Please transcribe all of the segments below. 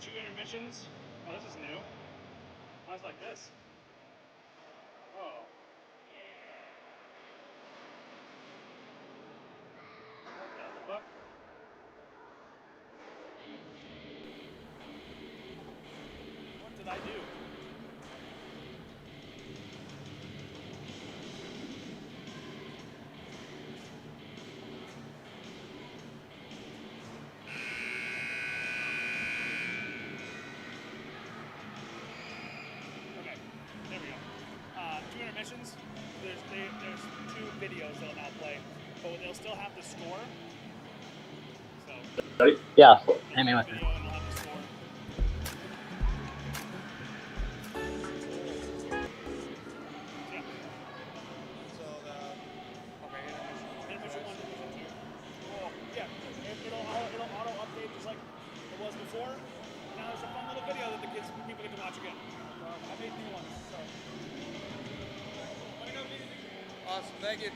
2 intermissions. Oh, this is new. Mine's like this. Oh. What the fuck? What did I do? Okay, there we go. 2 intermissions. There's 2 videos that'll now play, but they'll still have the score. So. Ready? Yeah. Hit me with it. Video and they'll have the score. Intermission 1, intermission 2. Oh, yeah, it'll auto update just like it was before. Now there's a fun little video that the people get to watch again. I made new ones, so. Awesome, thank you.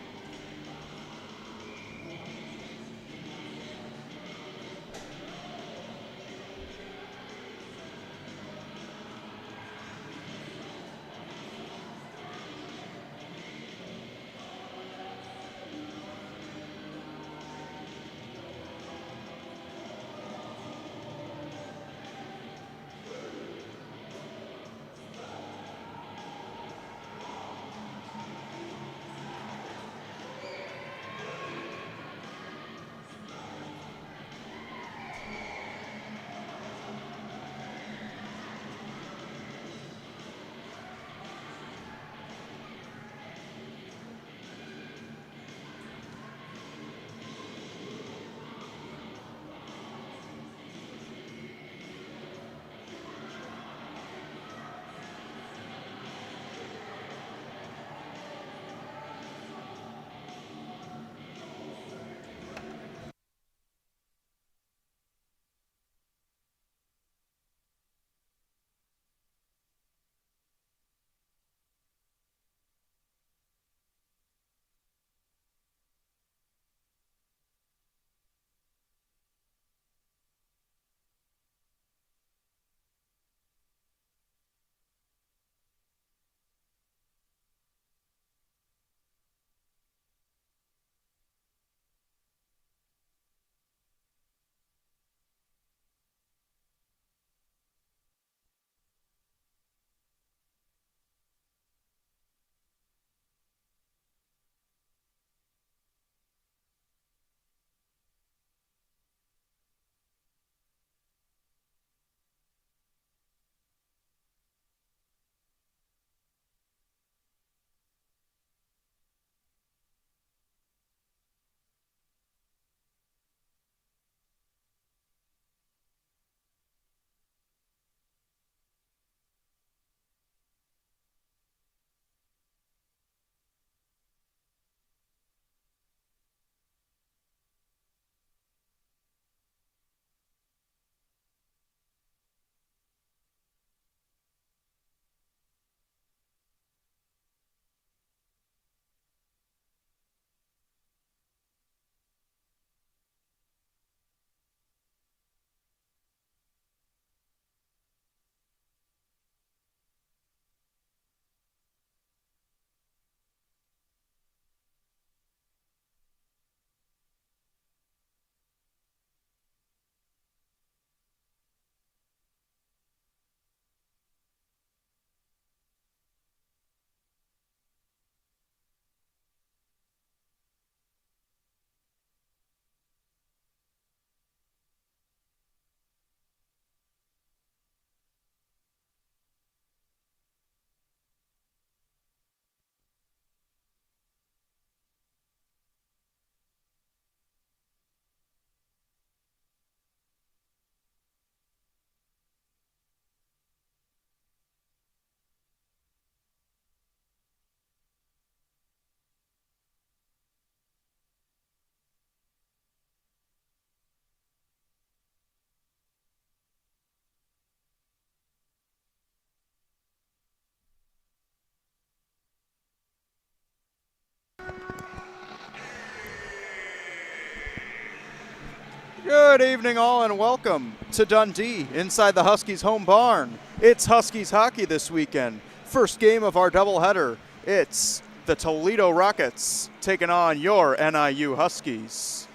Good evening, all, and welcome to Dundee inside the Huskies home barn. It's Huskies hockey this weekend. First game of our doubleheader. It's the Toledo Rockets taking on your NIU Huskies.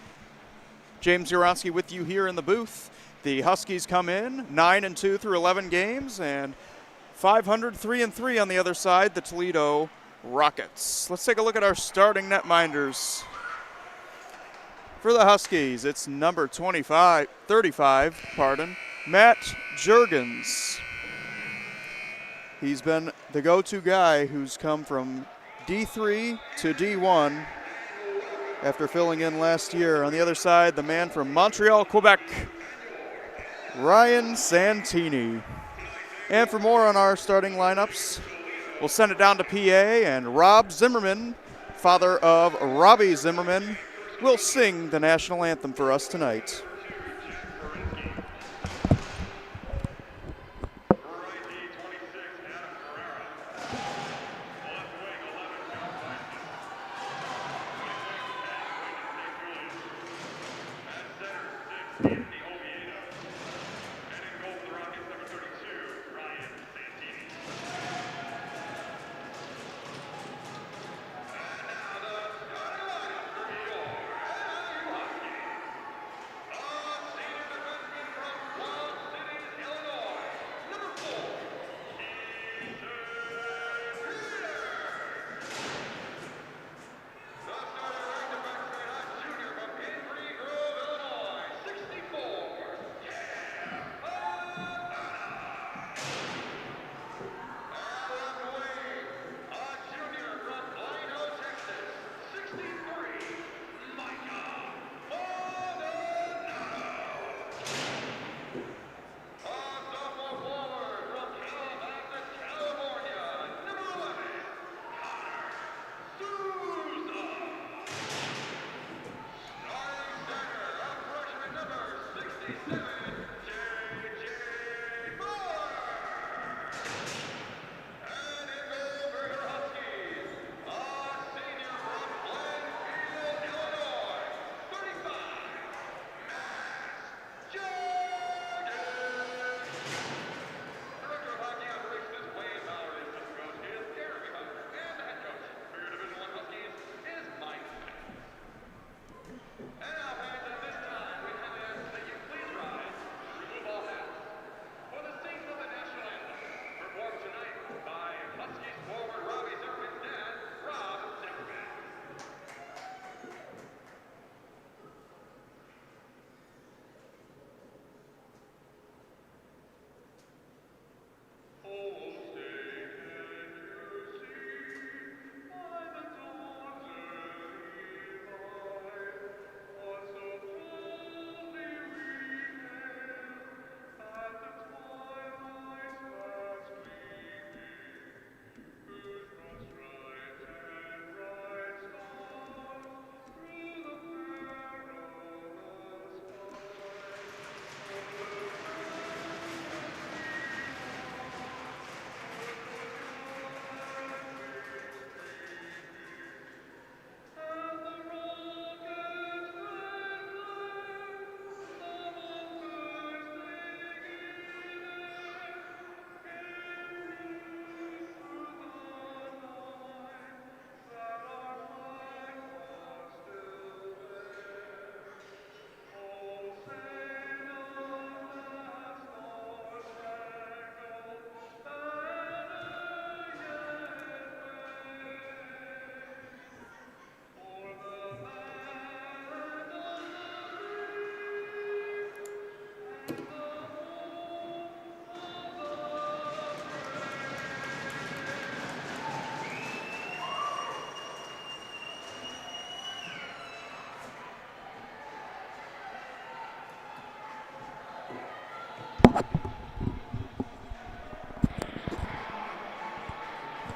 James Uronsky with you here in the booth. The Huskies come in 9-2 through 11 games and 500 3-3 on the other side, the Toledo Rockets. Let's take a look at our starting netminders. For the Huskies, it's number 35, Matt Juergens. He's been the go-to guy who's come from D3 to D1 after filling in last year. On the other side, the man from Montreal, Quebec, Ryan Santini. And for more on our starting lineups, we'll send it down to PA, and Rob Zimmerman, father of Robbie Zimmerman, will sing the national anthem for us tonight.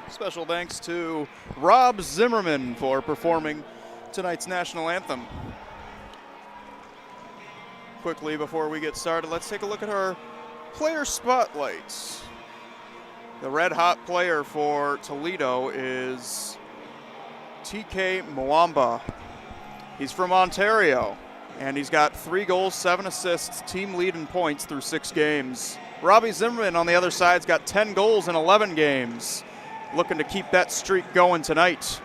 Special thanks to Rob Zimmerman for performing tonight's national anthem. Quickly, before we get started, let's take a look at our player spotlights. The red-hot player for Toledo is TK Mwamba. He's from Ontario. And he's got 3 goals, 7 assists, team lead in points through 6 games. Robbie Zimmerman on the other side's got 10 goals in 11 games. Looking to keep that streak going tonight.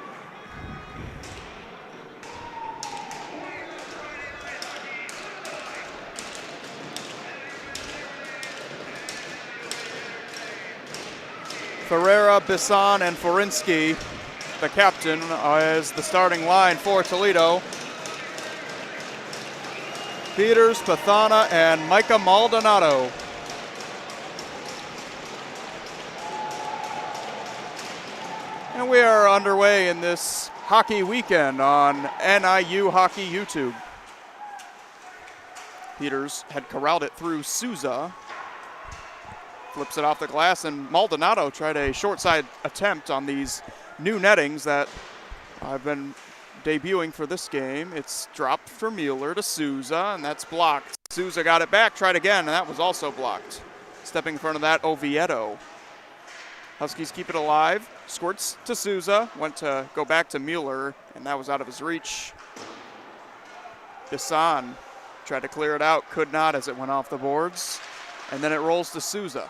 Ferreira, Bisson, and Forinsky, the captain, is the starting line for Toledo. Peters, Pathana, and Micah Maldonado. And we are underway in this hockey weekend on NIU Hockey YouTube. Peters had corralled it through Souza. Flips it off the glass, and Maldonado tried a short side attempt on these new nettings that I've been debuting for this game. It's dropped for Mueller to Souza, and that's blocked. Souza got it back, tried again, and that was also blocked. Stepping in front of that, Oviedo. Huskies keep it alive. Squirts to Souza, went to go back to Mueller, and that was out of his reach. Bisson tried to clear it out, could not as it went off the boards. And then it rolls to Souza.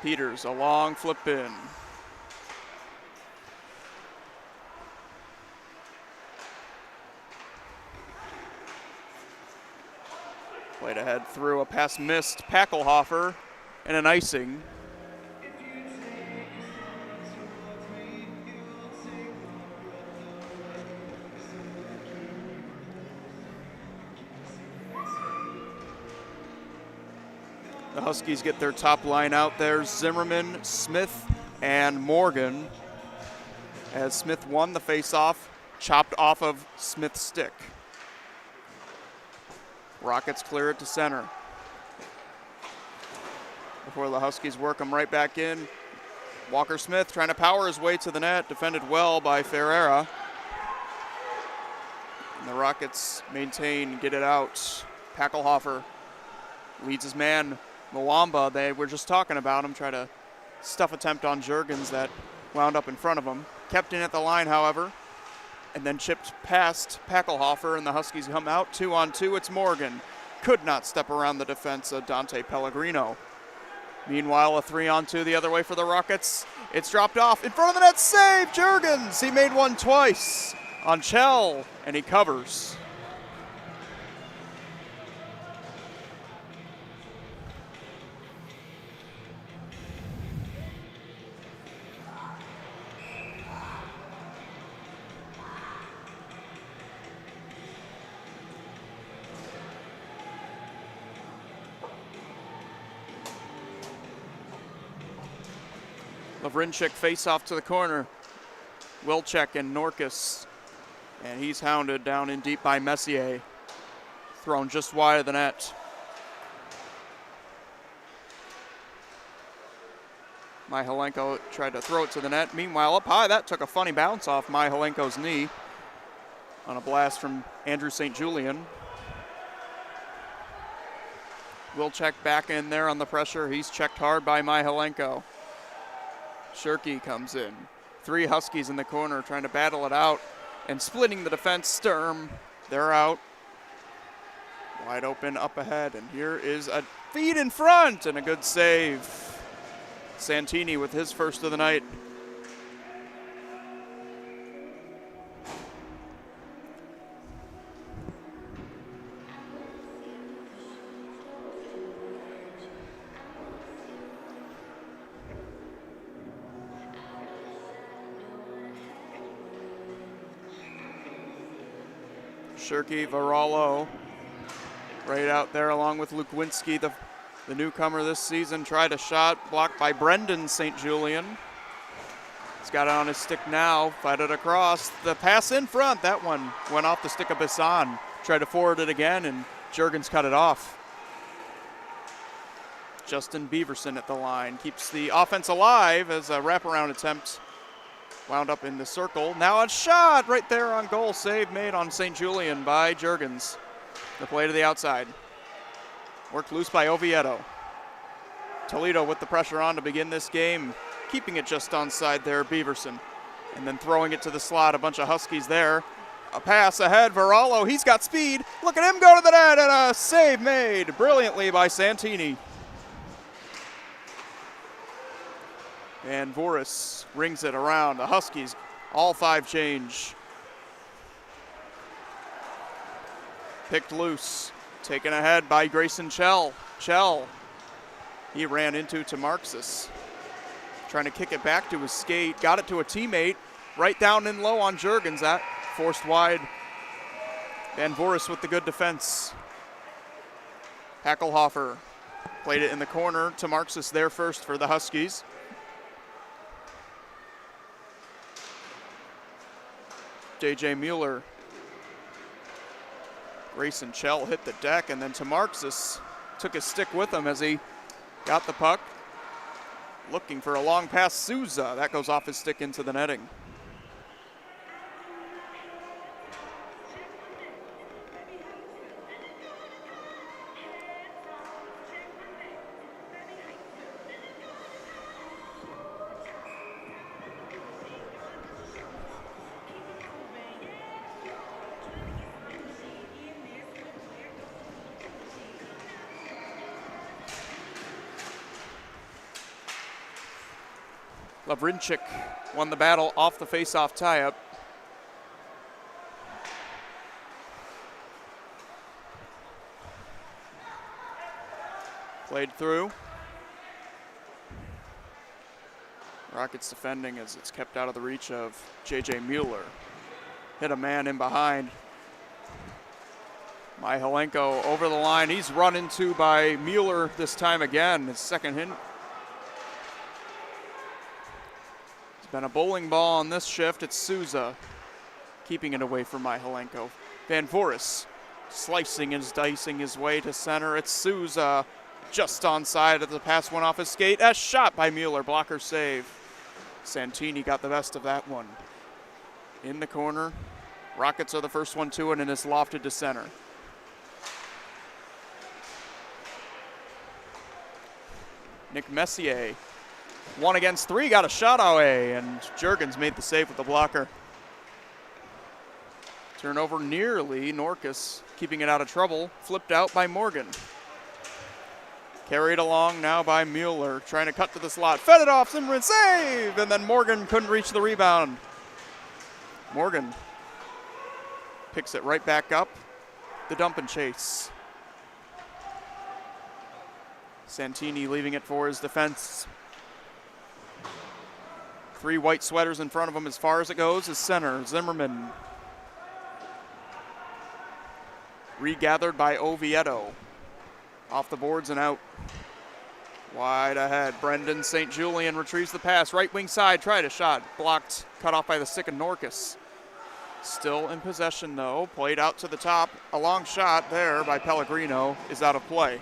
Peters, a long flip in. Played ahead through a pass missed. Packelhofer and an icing. The Huskies get their top line out there. Zimmerman, Smith, and Morgan. As Smith won the faceoff, chopped off of Smith's stick. Rockets clear it to center. Before the Huskies work them right back in. Walker Smith trying to power his way to the net, defended well by Ferreira. And the Rockets maintain, get it out. Packelhofer leads his man. Mwamba, they were just talking about him, try to stuff attempt on Juergens that wound up in front of him. Kept in at the line, however, and then chipped past Packelhofer, and the Huskies come out 2-on-2. It's Morgan. Could not step around the defense of Dante Pellegrino. Meanwhile, a 3-on-2 the other way for the Rockets. It's dropped off in front of the net. Save, Juergens. He made one twice on Chell, and he covers. Lavrinchik face off to the corner. Wilczek and Norkus. And he's hounded down in deep by Messier. Thrown just wide of the net. Myhalenko tried to throw it to the net. Meanwhile, up high, that took a funny bounce off Myhalenko's knee on a blast from Andrew St. Julian. Wilczek back in there on the pressure. He's checked hard by Myhalenko. Shirky comes in. 3 Huskies in the corner trying to battle it out and splitting the defense. Sturm, they're out. Wide open up ahead, and here is a feed in front and a good save. Santini with his first of the night. Shirky, Varallo, right out there along with Lukwinski, the newcomer this season. Tried a shot, blocked by Brendan St. Julian. He's got it on his stick now, fight it across. The pass in front, that one went off the stick of Bisson. Tried to forward it again, and Juergens cut it off. Justin Beaverson at the line, keeps the offense alive as a wraparound attempt wound up in the circle. Now a shot right there on goal. Save made on St. Julian by Juergens. The play to the outside. Worked loose by Oviedo. Toledo with the pressure on to begin this game. Keeping it just onside there, Beaverson. And then throwing it to the slot, a bunch of Huskies there. A pass ahead, Varallo, he's got speed. Look at him go to the net, and a save made brilliantly by Santini. And Voris rings it around. The Huskies, all 5 change. Picked loose, taken ahead by Grayson Chell. Chell, he ran into Marxus. Trying to kick it back to his skate, got it to a teammate, right down in low on Juergens. That forced wide. Van Voris with the good defense. Hackelhofer played it in the corner to Marxus there first for the Huskies. J.J. Mueller. Grayson Chell hit the deck, and then to Marxus took his stick with him as he got the puck. Looking for a long pass, Souza. That goes off his stick into the netting. Lavrinchik won the battle off the face-off tie-up. Played through. Rockets defending as it's kept out of the reach of J.J. Mueller. Hit a man in behind. Myhalenko over the line. He's run into by Mueller this time again, his second hit. Been a bowling ball on this shift. It's Souza keeping it away from Myhalenko. Van Voris slicing and dicing his way to center. It's Souza just onside as the pass went off his skate. A shot by Mueller, blocker save. Santini got the best of that one. In the corner, Rockets are the first one to it, and it's lofted to center. Nick Messier. 1 against 3, got a shot away, and Juergens made the save with the blocker. Turnover nearly, Norcus keeping it out of trouble, flipped out by Morgan. Carried along now by Mueller, trying to cut to the slot, fed it off, Zimmerman, save, and then Morgan couldn't reach the rebound. Morgan picks it right back up, the dump and chase. Santini leaving it for his defense. 3 white sweaters in front of him as far as it goes is center. Zimmerman. Regathered by Oviedo. Off the boards and out. Wide ahead. Brendan St. Julian retrieves the pass. Right wing side. Tried a shot. Blocked. Cut off by the stick of Norcus. Still in possession though. Played out to the top. A long shot there by Pellegrino is out of play.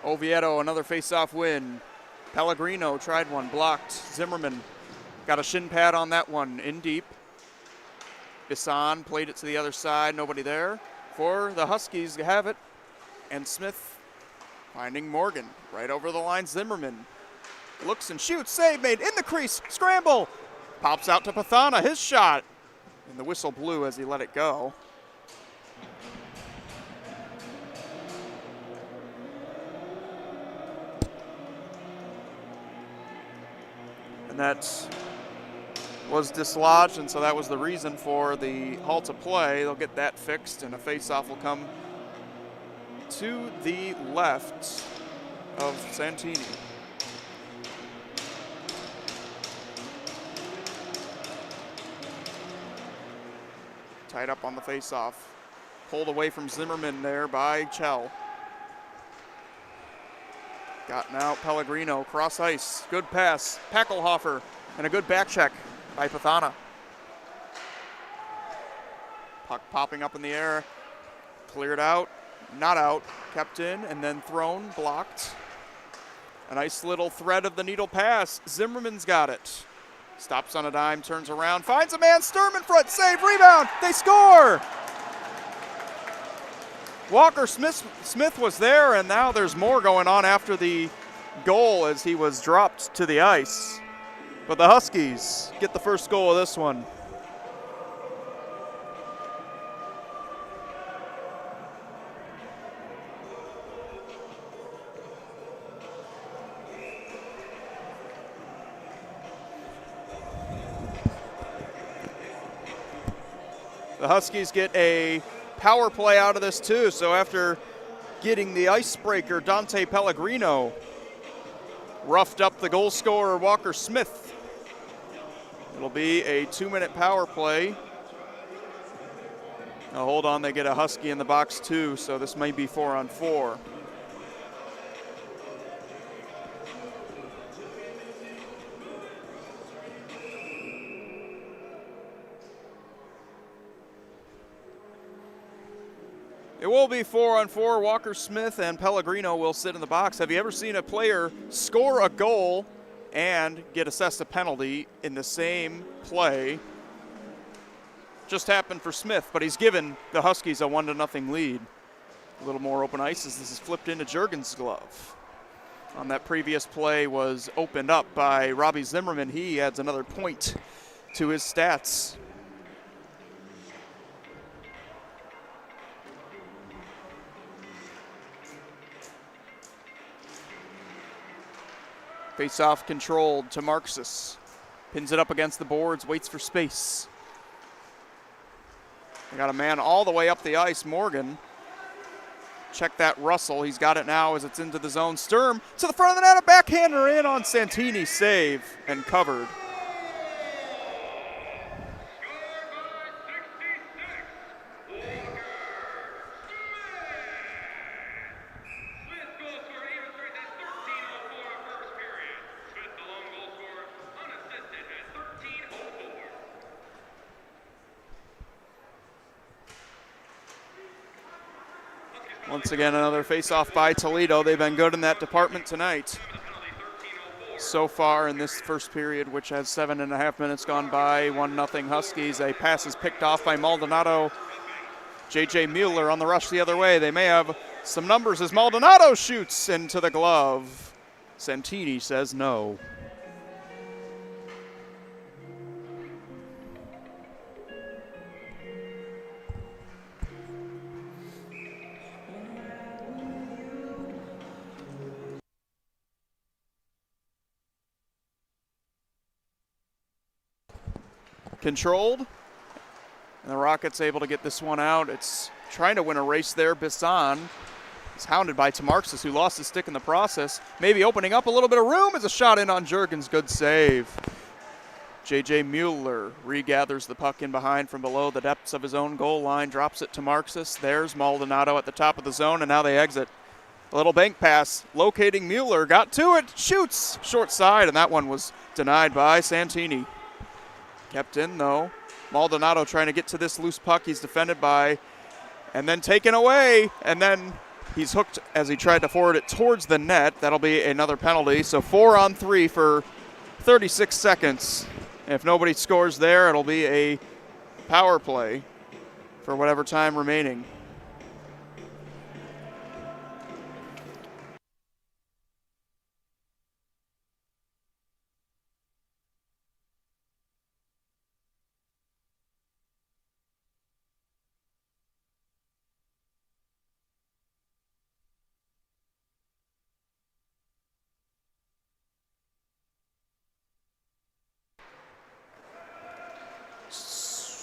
Oviedo, another face-off win. Pellegrino tried one, blocked. Zimmerman got a shin pad on that one, in deep. Bisson played it to the other side, nobody there. For the Huskies have it, and Smith finding Morgan. Right over the line, Zimmerman. Looks and shoots, save made, in the crease, scramble. Pops out to Pathana, his shot. And the whistle blew as he let it go. And that was dislodged, and so that was the reason for the halt of play. They'll get that fixed, and a face-off will come to the left of Santini. Tied up on the face-off. Pulled away from Zimmerman there by Chell. Gotten out, Pellegrino, cross ice, good pass, Packelhofer, and a good back check by Pathana. Puck popping up in the air, cleared out, not out, kept in, and then thrown, blocked. A nice little thread of the needle pass. Zimmerman's got it. Stops on a dime, turns around, finds a man, Sturm in front, save, rebound, they score! Walker Smith was there, and now there's more going on after the goal as he was dropped to the ice. But the Huskies get the first goal of this one. The Huskies get a power play out of this too, so after getting the icebreaker, Dante Pellegrino roughed up the goal scorer, Walker Smith. It'll be a 2-minute power play. Now hold on, they get a Husky in the box too, so this may be 4-on-4. It will be 4-on-4. Walker Smith and Pellegrino will sit in the box. Have you ever seen a player score a goal and get assessed a penalty in the same play? Just happened for Smith, but he's given the Huskies a 1-0 lead. A little more open ice as this is flipped into Juergen's glove. On that previous play was opened up by Robbie Zimmerman. He adds another point to his stats. Face-off controlled to Marxus. Pins it up against the boards, waits for space. They got a man all the way up the ice, Morgan. Check that Russell, he's got it now as it's into the zone. Sturm to the front of the net, a backhander in on Santini, save and covered. Once again, another face-off by Toledo. They've been good in that department tonight. So far in this first period, which has 7.5 minutes gone by, 1-0 Huskies. A pass is picked off by Maldonado. J.J. Mueller on the rush the other way. They may have some numbers as Maldonado shoots into the glove. Santini says no. Controlled, and the Rockets able to get this one out. It's trying to win a race there. Bisson is hounded by Tamarxis, who lost his stick in the process. Maybe opening up a little bit of room as a shot in on Juergens. Good save. J.J. Mueller regathers the puck in behind from below the depths of his own goal line, drops it to Marxis. There's Maldonado at the top of the zone, and now they exit. A little bank pass, locating Mueller, got to it, shoots, short side, and that one was denied by Santini. Kept in though. Maldonado trying to get to this loose puck. He's defended by, and then taken away, and then he's hooked as he tried to forward it towards the net. That'll be another penalty. So 4-on-3 for 36 seconds. If nobody scores there, it'll be a power play for whatever time remaining.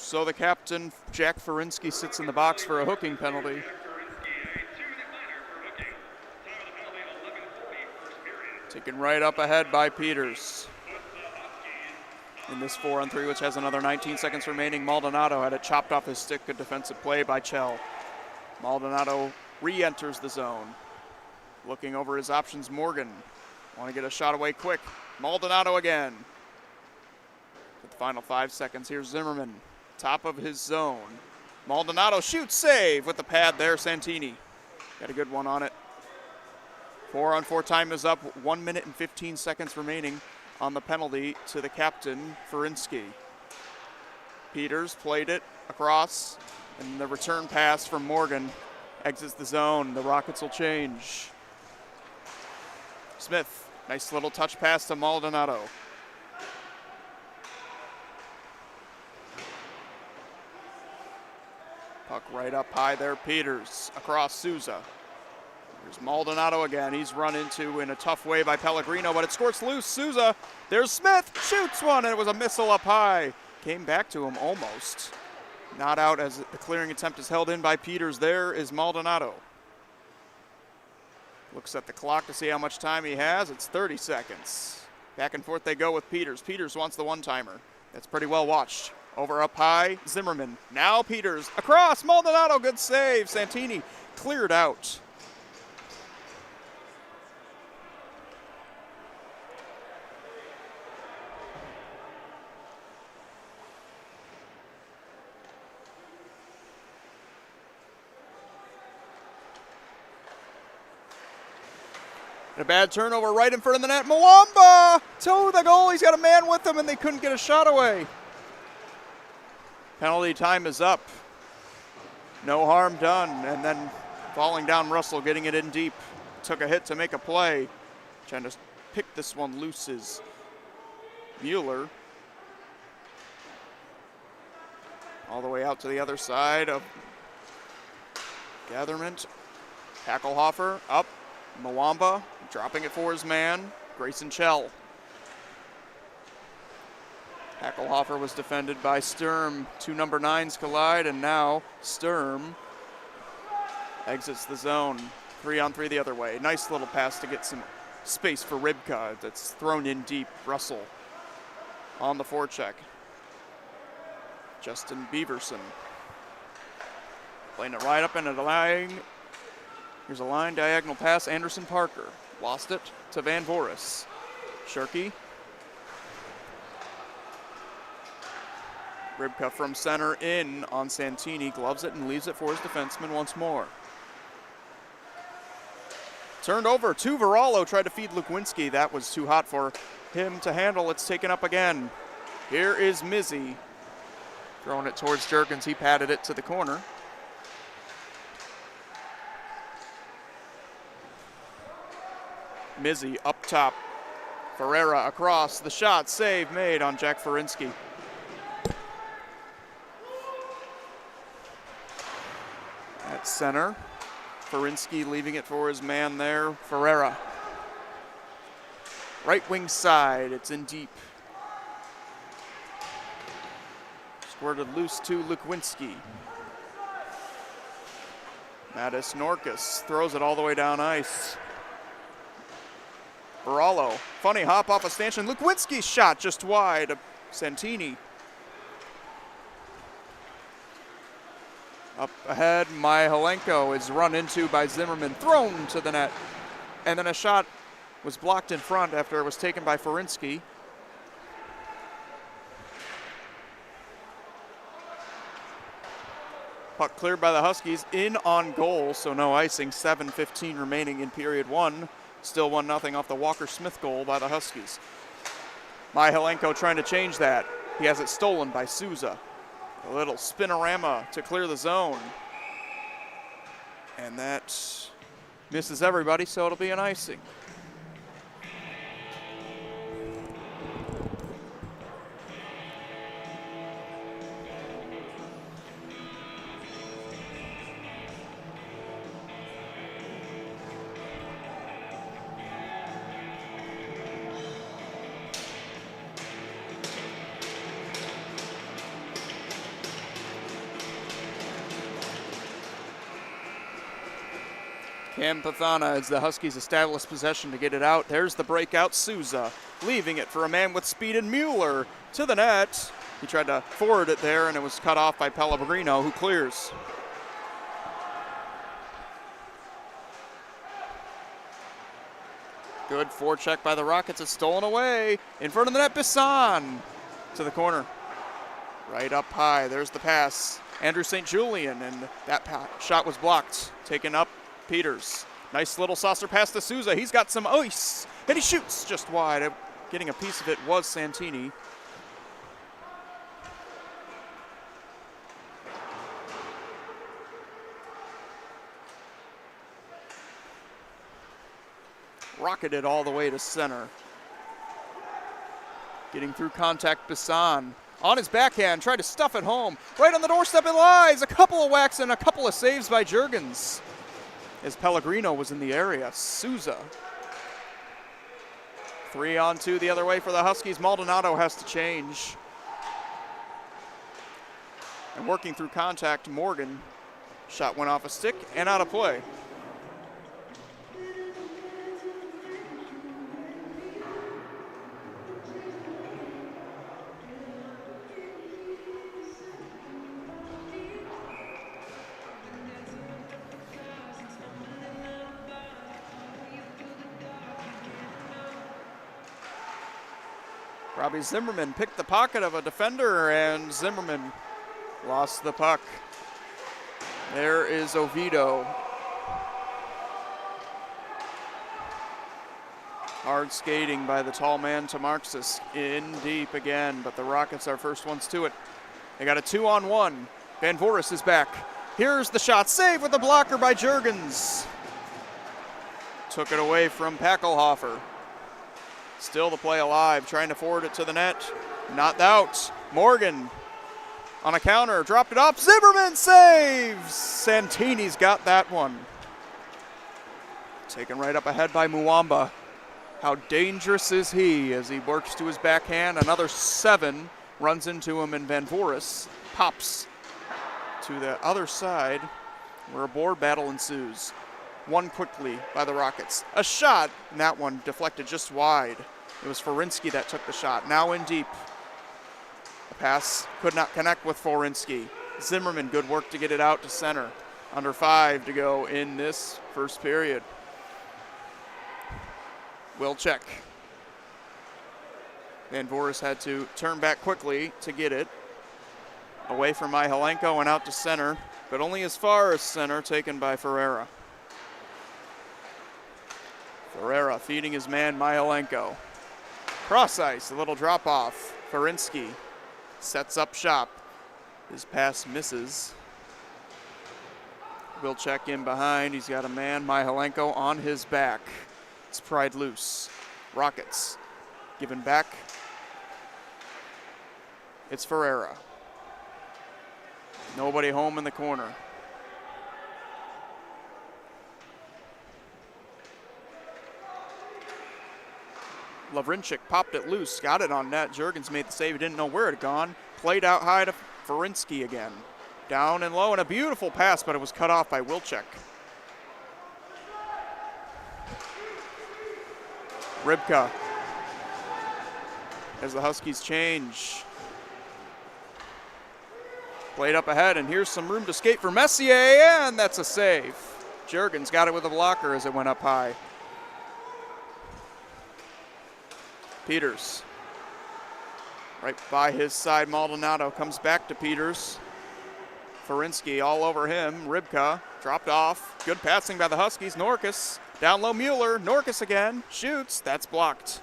So the captain, Jack Ferinsky, sits in the box for a hooking penalty. Taken right up ahead by Peters. In this 4-on-3, which has another 19 seconds remaining, Maldonado had it chopped off his stick. Good defensive play by Chell. Maldonado re-enters the zone. Looking over his options, Morgan. Want to get a shot away quick. Maldonado again. With the final 5 seconds, here's Zimmerman. Top of his zone. Maldonado shoots, save with the pad there, Santini. Got a good one on it. 4-on-4 time is up. 1 minute and 15 seconds remaining on the penalty to the captain, Ferinsky. Peters played it across, and the return pass from Morgan exits the zone. The Rockets will change. Smith, nice little touch pass to Maldonado. Puck right up high there, Peters across Souza. There's Maldonado again. He's run into in a tough way by Pellegrino, but it squirts loose. Souza, there's Smith, shoots one, and it was a missile up high. Came back to him almost. Not out as the clearing attempt is held in by Peters. There is Maldonado. Looks at the clock to see how much time he has. It's 30 seconds. Back and forth they go with Peters. Peters wants the one-timer. That's pretty well watched. Over up high, Zimmerman. Now Peters across, Maldonado, good save. Santini cleared out. A bad turnover right in front of the net. Mwamba to the goal. He's got a man with him, and they couldn't get a shot away. Penalty time is up. No harm done. And then falling down, Russell getting it in deep. Took a hit to make a play. Trying to pick this one loose is Mueller. All the way out to the other side of Gatherment. Hackelhofer up. Mwamba dropping it for his man, Grayson Chell. Hackelhofer was defended by Sturm. Two number 9s collide, and now Sturm exits the zone. 3-on-3 the other way. Nice little pass to get some space for Rybka. That's thrown in deep. Russell on the forecheck. Justin Beaverson playing it right up into the line. Here's a line diagonal pass. Anderson Parker lost it to Van Voris. Shirky. Rybka from center in on Santini. Gloves it and leaves it for his defenseman once more. Turned over to Verallo. Tried to feed Lukwinski. That was too hot for him to handle. It's taken up again. Here is Mizzy. Throwing it towards Jerkins. He patted it to the corner. Mizzy up top. Ferreira across. The shot, save made on Jack Ferinsky. At center, Ferinsky leaving it for his man there, Ferreira. Right wing side, it's in deep. Squirted loose to Lukwinski. Mattis Norkus throws it all the way down ice. Verallo, funny hop off a stanchion. Lukwinski's shot just wide. Santini. Up ahead, Myhalenko is run into by Zimmerman, thrown to the net. And then a shot was blocked in front after it was taken by Ferinsky. Puck cleared by the Huskies, in on goal, so no icing. 7:15 remaining in period one. Still 1-0 off the Walker-Smith goal by the Huskies. Myhalenko trying to change that. He has it stolen by Souza. A little spinorama to clear the zone. And that misses everybody, so it'll be an icing. Cam Pathana as the Huskies establish possession to get it out. There's the breakout, Souza leaving it for a man with speed and Mueller to the net. He tried to forward it there and it was cut off by Pellegrino, who clears. Good forecheck by the Rockets. It's stolen away. In front of the net, Bisson to the corner. Right up high. There's the pass. Andrew St. Julian, and that shot was blocked. Taken up, Peters. Nice little saucer pass to Souza. He's got some ice, and he shoots just wide. Getting a piece of it was Santini. Rocketed all the way to center. Getting through contact, Bisson. On his backhand, tried to stuff it home. Right on the doorstep it lies. A couple of whacks and a couple of saves by Juergens. As Pellegrino was in the area. Souza. 3-on-2 the other way for the Huskies. Maldonado has to change. And working through contact, Morgan. Shot went off a stick and out of play. Robbie Zimmerman picked the pocket of a defender, and Zimmerman lost the puck. There is Oviedo. Hard skating by the tall man to Marxis. In deep again, but the Rockets are first ones to it. They got a 2-on-1. Van Voris is back. Here's the shot. Save with the blocker by Juergens. Took it away from Packelhofer. Still the play alive, trying to forward it to the net. Not out. Morgan on a counter, dropped it off. Zimmerman saves! Santini's got that one. Taken right up ahead by Muamba. How dangerous is he as he works to his backhand? Another 7 runs into him, and Van Voris pops to the other side where a board battle ensues. Won quickly by the Rockets. A shot, and that one deflected just wide. It was Forinsky that took the shot. Now in deep. The pass could not connect with Forinsky. Zimmerman, good work to get it out to center. Under 5 to go in this first period. Wilczek. Van Voris had to turn back quickly to get it. Away from Mihalenko and out to center, but only as far as center, taken by Ferreira. Ferreira feeding his man Mihalenko. Cross ice, a little drop off. Forinsky sets up shop. His pass misses. Wilczek in behind. He's got a man, Mihalenko, on his back. It's pried loose. Rockets given back. It's Ferreira. Nobody home in the corner. Lavrinchik popped it loose, got it on net. Juergens made the save, he didn't know where it had gone. Played out high to Forinsky again. Down and low, and a beautiful pass, but it was cut off by Wilczek. Rybka as the Huskies change. Played up ahead, and here's some room to skate for Messier, and that's a save. Juergens got it with a blocker as it went up high. Peters. Right by his side, Maldonado comes back to Peters. Forinsky all over him. Rybka dropped off. Good passing by the Huskies. Norkus down low, Mueller. Norkus again. Shoots. That's blocked.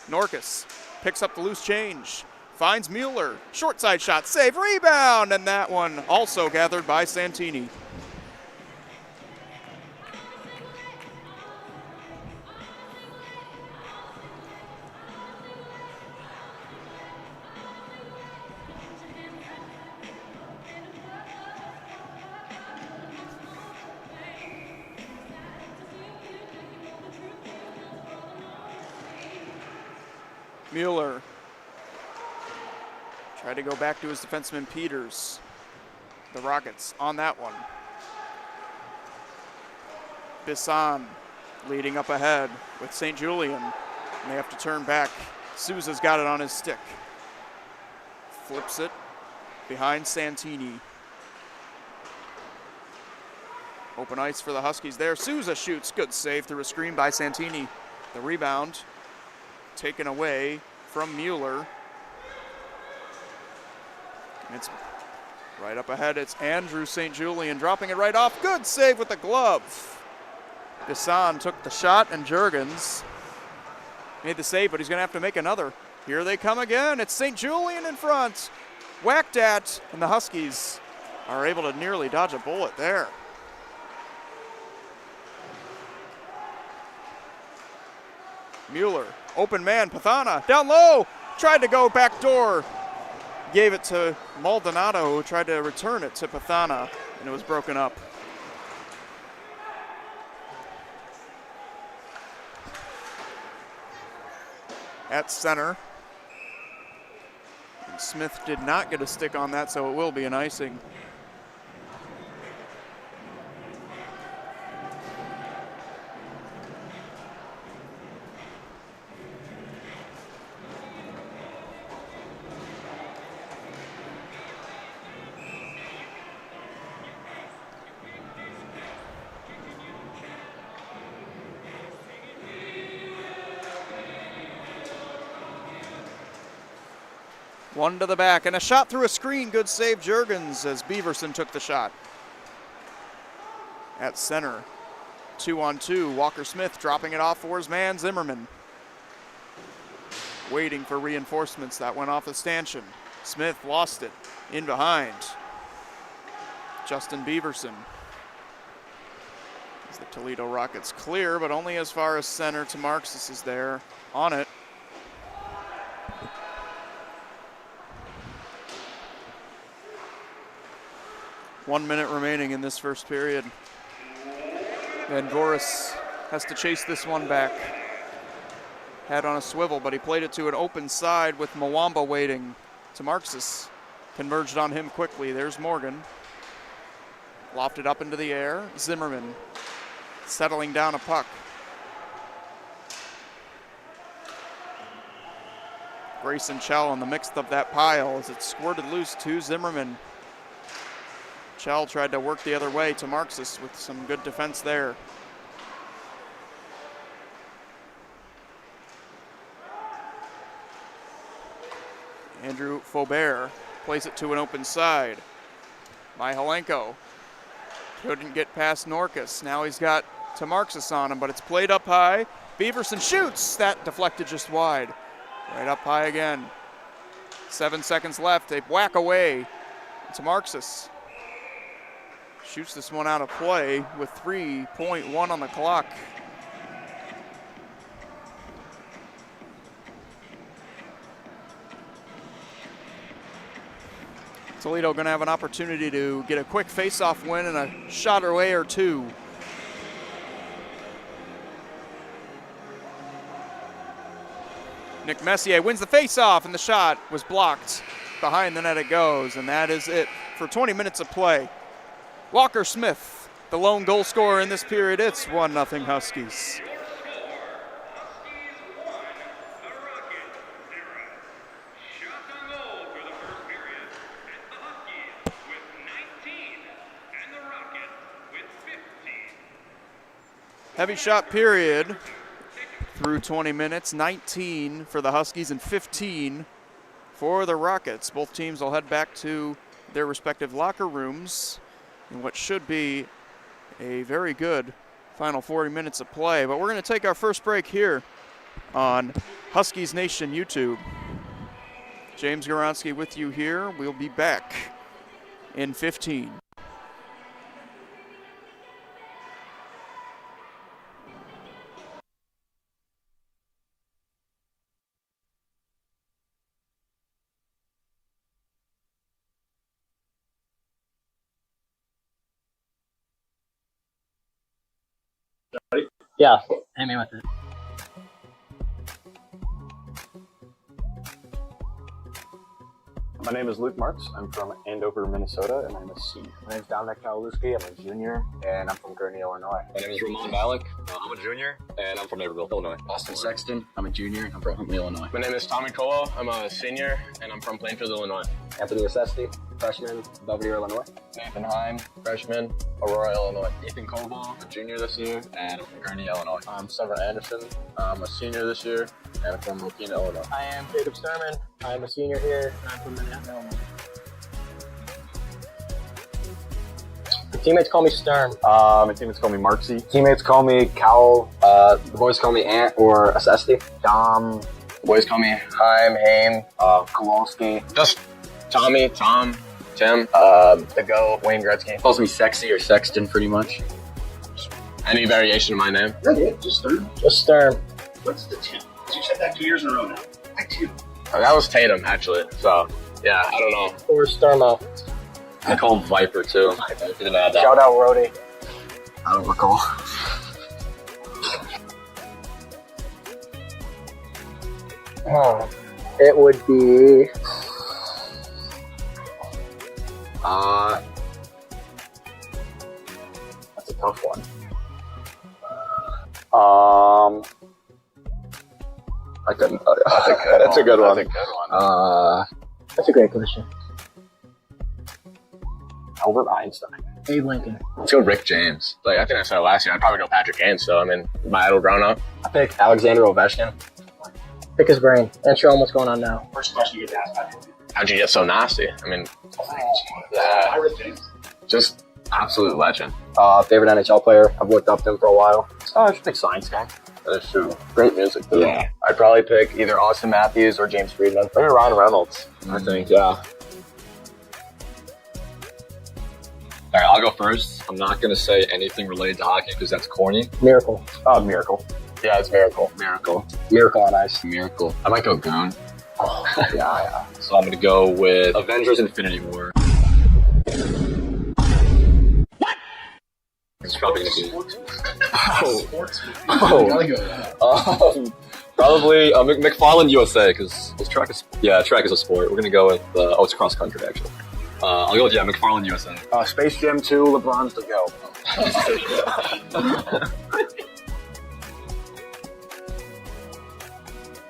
Norkus picks up the loose change. Finds Mueller. Short side shot. Save. Rebound. And that one also gathered by Santini. Mueller tried to go back to his defenseman Peters. The Rockets on that one. Bisson leading up ahead with St. Julian. And they have to turn back. Souza's got it on his stick. Flips it behind Santini. Open ice for the Huskies there. Souza shoots. Good save through a screen by Santini. The rebound taken away from Mueller. It's right up ahead. It's Andrew St. Julian dropping it right off. Good save with the glove. Gassan took the shot, and Juergens made the save, but he's going to have to make another. Here they come again. It's St. Julian in front. Whacked at, and the Huskies are able to nearly dodge a bullet there. Mueller, open man, Pathana, down low, tried to go back door. Gave it to Maldonado, who tried to return it to Pathana, and it was broken up. At center. And Smith did not get a stick on that, so it will be an icing. One to the back, and a shot through a screen. Good save, Juergens, as Beaverson took the shot. At center, 2-on-2, Walker Smith dropping it off for his man, Zimmerman. Waiting for reinforcements, that went off the stanchion. Smith lost it, in behind. Justin Beaverson. As the Toledo Rockets clear, but only as far as center. To Marxis is there, on it. 1 minute remaining in this first period. Van Voris has to chase this one back. Had on a swivel, but he played it to an open side with Mwamba waiting. To Marxis, converged on him quickly. There's Morgan. Lofted up into the air. Zimmerman settling down a puck. Grayson Chell in the mix of that pile as it squirted loose to Zimmerman. Chell tried to work the other way to Marxis with some good defense there. Andrew Faubert plays it to an open side. Myhalenko couldn't get past Norkus. Now he's got to Marxis on him, but it's played up high. Beaverson shoots. That deflected just wide. Right up high again. 7 seconds left. They whack away to Marxis. Shoots this one out of play with 3.1 on the clock. Toledo going to have an opportunity to get a quick face-off win and a shot away or two. Nick Messier wins the face-off, and the shot was blocked. Behind the net it goes, and that is it for 20 minutes of play. Walker Smith, the lone goal scorer in this period. It's 1-0 Huskies. Heavy shot period through 20 minutes. 19 for the Huskies and 15 for the Rockets. Both teams will head back to their respective locker rooms in what should be a very good final 40 minutes of play. But we're going to take our first break here on Huskies Nation YouTube. James Goronsky with you here. We'll be back in 15. Yeah, hit me with it. My name is Luke Marks. I'm from Andover, Minnesota, and I'm a senior. My name's Dominic Kawaluski. I'm a junior, and I'm from Gurney, Illinois. My name is Ramon Balak. I'm a junior, and I'm from Naperville, Illinois. Austin Sexton. I'm a junior. I'm from Huntley, Illinois. My name is Tommy Colo. I'm a senior, and I'm from Plainfield, Illinois. Anthony Assesti, freshman, Belvedere, Illinois. Nathan Heim, freshman, Aurora, Illinois. Ethan Koval, a junior this year, and I'm from Gurney, Illinois. I'm Sever Anderson. I'm a senior this year, and I'm from Mokina, Illinois. I am Jacob Sturman. I'm a senior here, and I'm from Minneapolis, Illinois. Teammates call me Stern. My teammates call me Marksy. Teammates call me Cowl. The boys call me Ant or Assesti. Dom. The boys call me Heim, Haim, Kowalski. just Tommy, Tom, Tim, the Go, Wayne Gretzky. Calls me Sexy or Sexton, pretty much. Any variation of my name. Just Stern. Just Stern. What's the Tim? You said that 2 years in a row now. I too. That was Tatum, actually. So, yeah, I don't know. Or Sturmo. I call him Viper, too. Didn't add that. Shout out Rody. I don't recall. Oh, it would be. That's a tough one. I couldn't tell you. That's a good one. That's a great question. Albert Einstein. Abe Lincoln. Let's go Rick James. Like, I think I said it last year. I'd probably go Patrick Kane, so, I mean, my idol growing up. I pick Alexander Ovechkin. Pick his brain and show him what's going on now. First question you get asked about him. How'd you get so nasty? I mean, Iris James. just absolute legend. Favorite NHL player. I've looked up to him for a while. I should pick Science Guy. That's true. Great music, too. Yeah. I'd probably pick either Austin Matthews or James Friedman. Maybe Ryan Reynolds, I think, yeah. All right, I'll go first. I'm not going to say anything related to hockey because that's corny. Miracle. Miracle. Yeah, it's Miracle. Miracle. Miracle on Ice. Miracle. I might go Goon. Yeah. So I'm going to go with Avengers Infinity War. What? It's probably going to be... Probably McFarland USA because track is a sport. We're going to go with... it's cross country, actually. I'll go with, McFarland USA. Space Jam 2, LeBron's the go.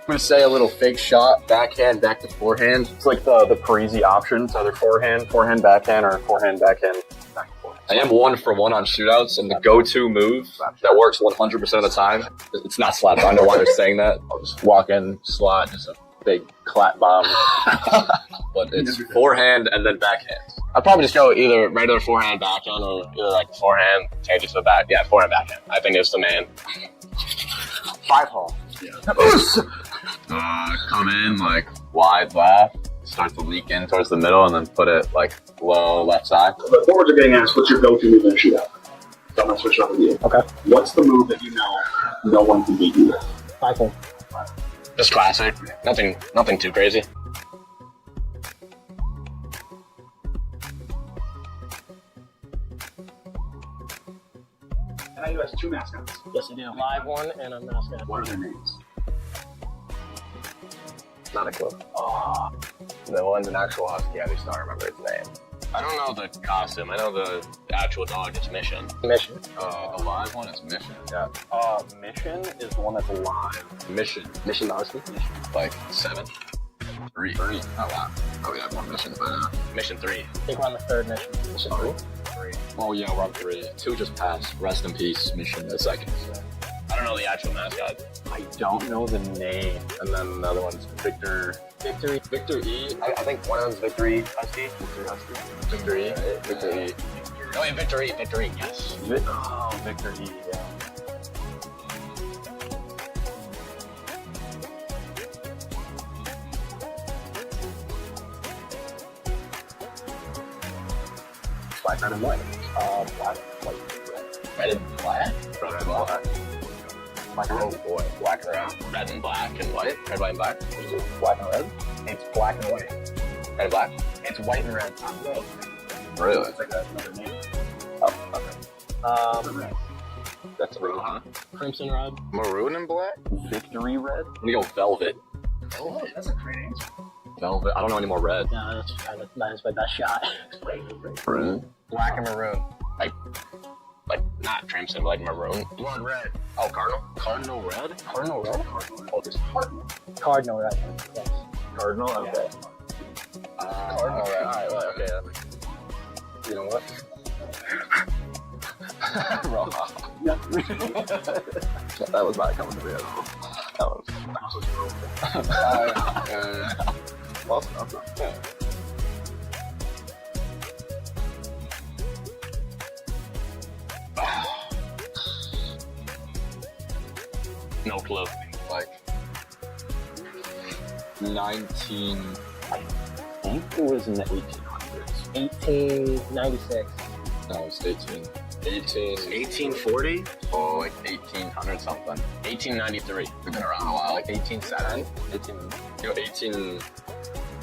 I'm going to say a little fake shot, backhand, back to forehand. It's like the Parisi options, either forehand, backhand, or forehand, backhand, back and forth. I am 1 for 1 on shootouts, and the go-to move that works 100% of the time, it's not slap. I don't know why they're saying that. I'll just walk in, slot, just a big clap bomb. But it's forehand and then backhand. I'd probably just go either regular forehand, backhand, or either like forehand, change it to a back. Yeah, forehand, backhand. I think it's the man. 5-hole. Come in, like, wide left, start to leak in towards the middle, and then put it, like, low left side. The forwards are getting asked, what's your go-to move in a shootout? So I'm going to switch it up with you. Okay. What's the move that you know no one can beat you with? 5-hole. Just classic. Nothing too crazy. NIU has 2 mascots. Yes, I do. Live one and a mascot. What are their names? Not a clue. The one's an actual husky. I just don't remember its name. I don't know the costume. I know the actual dog is Mission. Mission. The live one is Mission. Yeah. Mission is the one that's alive. Mission. Mission Husky. Like 7. 3. Oh, wow. Oh, we have more missions by now. Mission 3. I think we're on the 3rd mission. Mission 3. Oh, yeah, we're on 3. 2 just passed. Rest in peace, mission the second. I don't know the actual mascot. I don't know the name. And then the other one's Victor. Victory. Victor E. I think one of them's Victory Husky. Victor E. Victor E. Oh, yeah, Victor E. Yes. Victor E, yeah. Black, red, and white. Black, white, red. Red and black? Red and black. Black and Oh red. boy. Black and red. Red and black and white. Red, white, and black. Black and red. It's black and white. Red and black. It's white and red. Really? It's like another name. Oh, okay. Red. That's real, huh? Crimson Red. Maroon and black? Victory red? I'm going to go Velvet. Oh, that's a great answer. Velvet. I don't know any more red. No, that's kind of that is my best shot. Maroon. Black and maroon. Like not crimson, but like maroon. Blood red. Oh, cardinal. Cardinal red? Cardinal red? Cardinal Red. Yes. Cardinal? Okay. Cardinal red. Alright, well, okay. You know what? That was not coming to me at all. That was close enough. no clue. Like 19. I think it was in the 1800s. 1896. No, it's 18. 1840? Oh, like 1800 something. 1893. We've been around a while. Like 1870.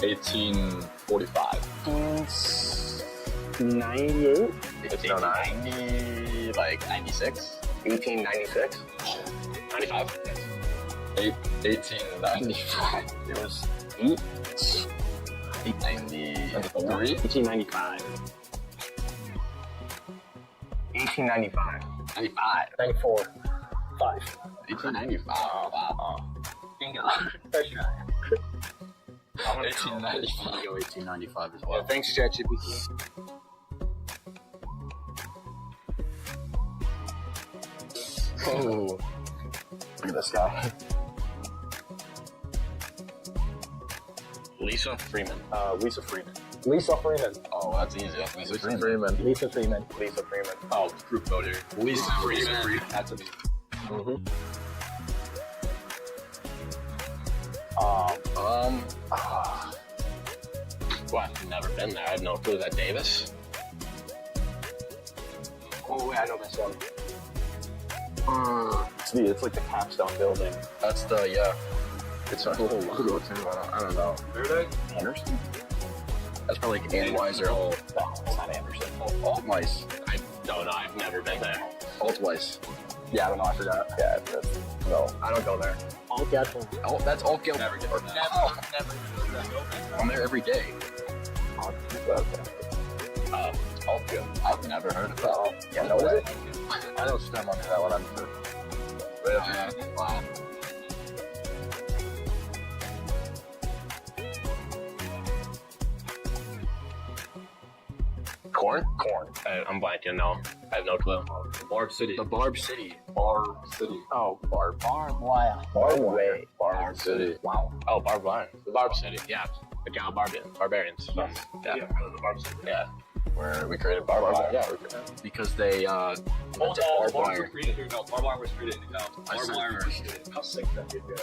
1845. 98? It's no 90, like 96. 1896? 95. 1895. It was 893. 1895. 1895. 95. 94. 5. 1895. Wow. Bingo. First try. 1895. I'm gonna go 1895 as well. Thanks, ChatGPT. Oh. Look at this guy. Lisa Freeman. Lisa Freeman. Lisa Freeman. Oh, that's easy. That's Lisa Freeman. Lisa Freeman. Lisa Freeman. Oh, group voter. Lisa Freeman. That's a me. Well, I've never been there. I have no clue. Is that Davis? Oh, wait, I know this one. It's like the capstone building. That's the, yeah. It's a little logo too. I don't know. Anderson? That's probably like Anheuser. No, it's not Anderson. Altweiss. I don't know. I've never been there. Altweiss. Yeah, I don't know. I forgot. Yeah, no, I don't go there. All Gatling. Oh, that's Altgeld. Never get Or- that. Oh, I'm there every day. Altgeld. I've never heard of that. Yeah, no way. I know STEM under that one. I'm sure. Wow. Corn? I'm blanking. No, I have no clue. Barb City. The Barb City. Barb City. Oh, Barb. Wire. Barb. Barb City. Wow. Oh, Barb Wire. The Barb City. Yeah. The Gal Barbarians. Yeah. The Barb City. Yeah. Where we created Barb Wire. Yeah, because they invented barbed wire. No, Barb Wire was created. No, I said Wire was first. created. How sick that would be.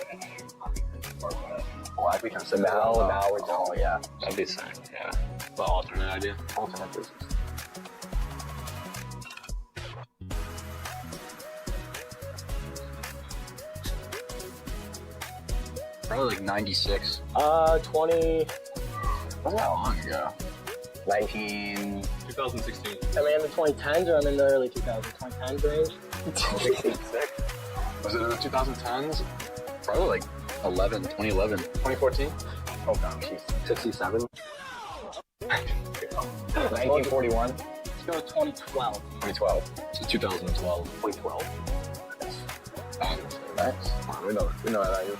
Oh, I become sick. Now we're done. Oh, yeah. That'd be sick. Yeah. The alternate idea. Alternate business. Probably like 96. 20. Wasn't that long ago. 19. 2016. Am I in the 2010s or I'm in the early 2000s? 2010s range? 66. Was it in the 2010s? Probably like 2011. 2014? Oh, God, jeez. 67? 1941? Let's go with 2012. 2012. So 2012. 2012? Max? We know NIU.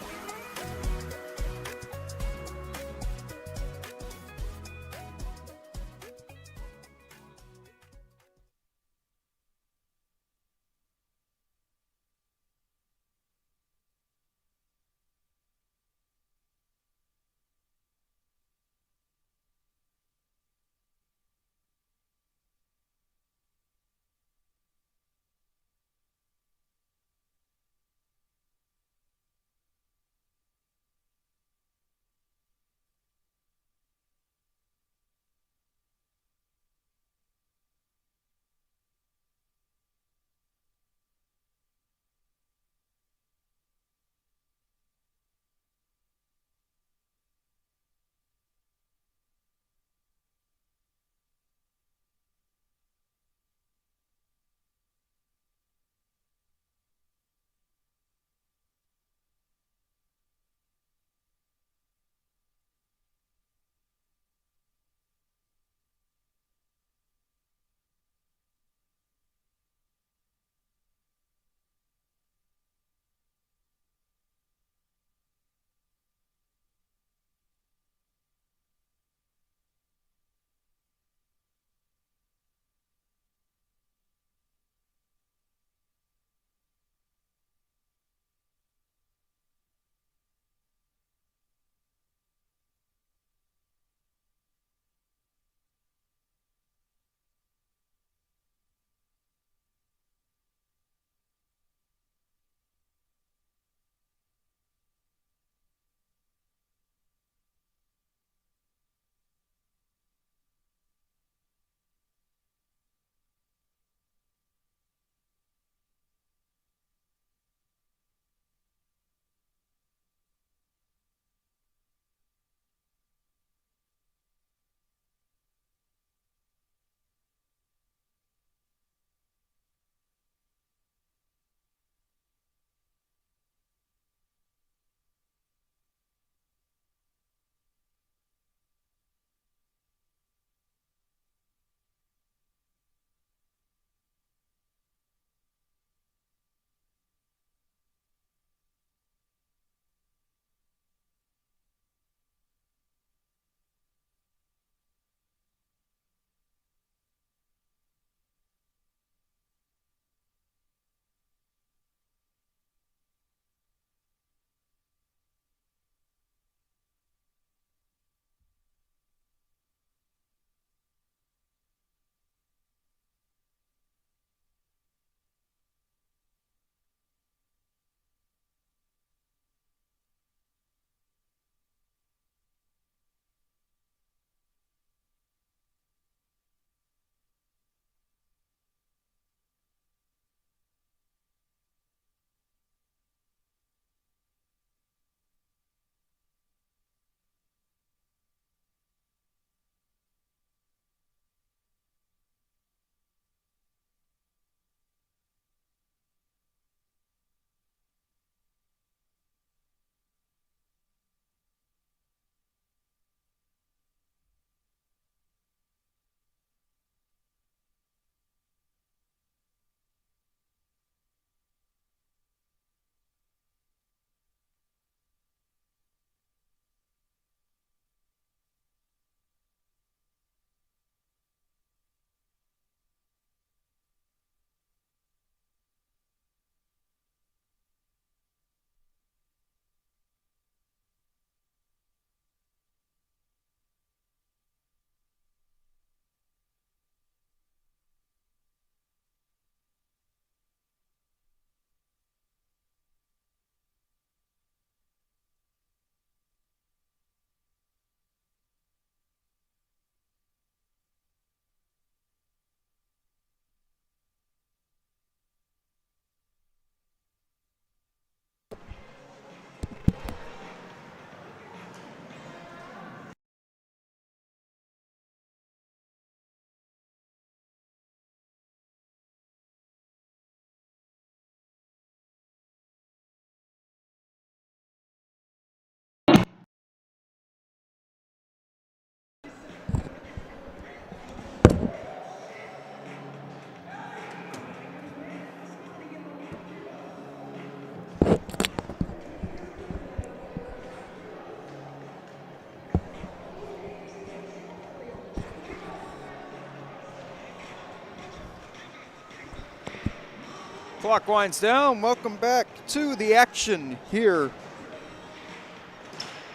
Clock winds down. Welcome back to the action here.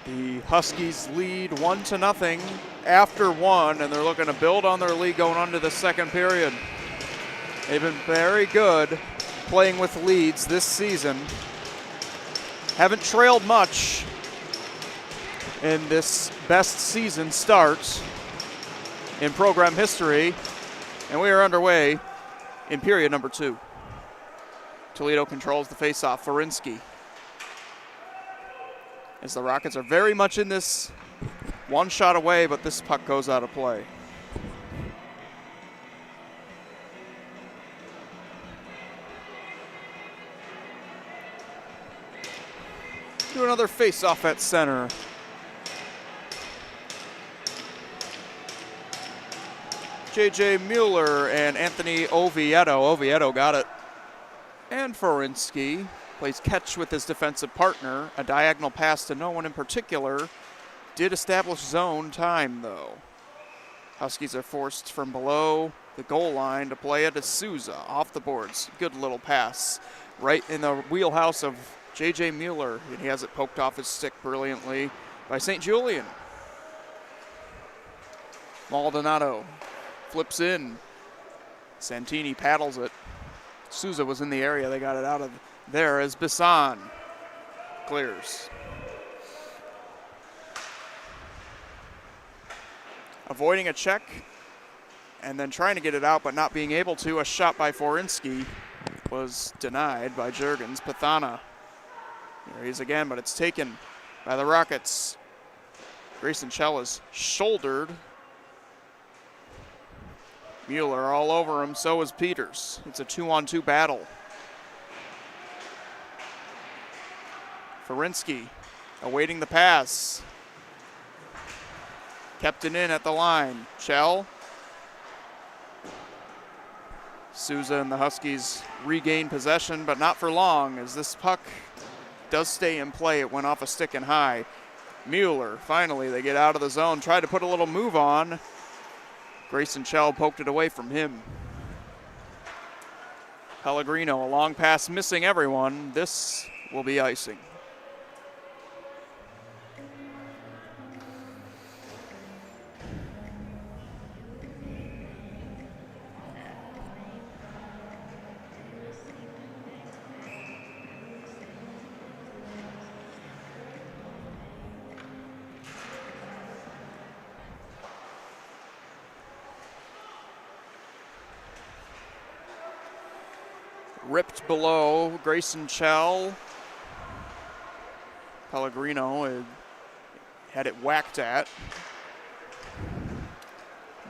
The Huskies lead 1-0 after one, and they're looking to build on their lead going on to the second period. They've been very good playing with leads this season. Haven't trailed much in this best season start in program history, and we are underway in period number 2. Toledo controls the faceoff. Forinsky. As the Rockets are very much in this one shot away, but this puck goes out of play. Do another faceoff at center. J.J. Mueller and Anthony Oviedo. Oviedo got it. And Forinsky plays catch with his defensive partner. A diagonal pass to no one in particular. Did establish zone time, though. Huskies are forced from below the goal line to play it to Souza off the boards. Good little pass right in the wheelhouse of J.J. Mueller. And he has it poked off his stick brilliantly by St. Julian. Maldonado flips in. Santini paddles it. Souza was in the area. They got it out of there as Bisson clears. Avoiding a check and then trying to get it out but not being able to. A shot by Forinsky was denied by Juergens. Pathana. Here he is again, but it's taken by the Rockets. Grayson Chell is shouldered. Mueller all over him, so is Peters. It's a 2-on-2 battle. Forinsky awaiting the pass. Kept it in at the line. Chell. Souza and the Huskies regain possession, but not for long as this puck does stay in play. It went off a stick and high. Mueller, finally they get out of the zone. Tried to put a little move on. Grayson Chell poked it away from him. Pellegrino, a long pass missing everyone. This will be icing. Ripped below, Grayson Chell. Pellegrino had it whacked at.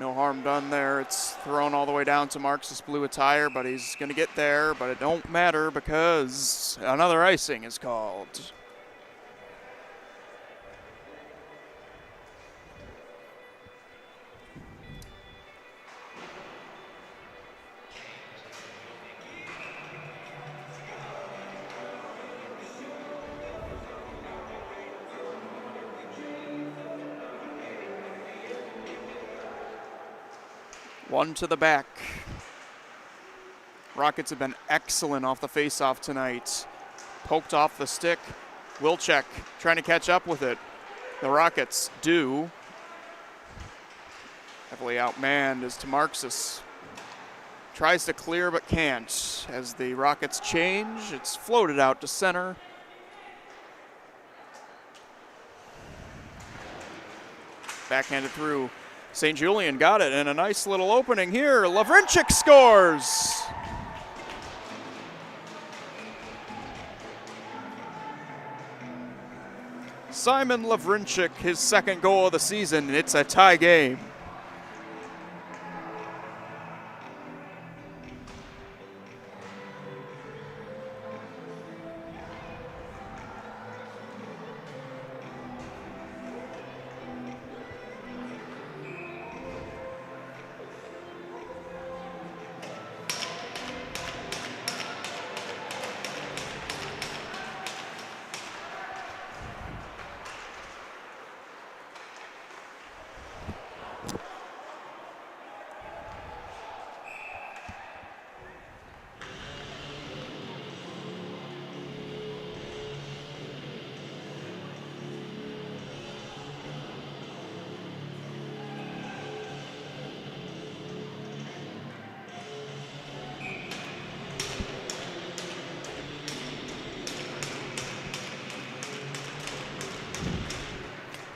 No harm done there. It's thrown all the way down to Marx's blue attire, but he's going to get there, but it don't matter because another icing is called. One to the back. Rockets have been excellent off the faceoff tonight. Poked off the stick. Wilczek trying to catch up with it. The Rockets do. Heavily outmanned as Tamarxis tries to clear but can't. As the Rockets change, it's floated out to center. Backhanded through. St. Julian got it, and a nice little opening here. Lavrinchik scores! Simon Lavrinchik, his second goal of the season, and it's a tie game.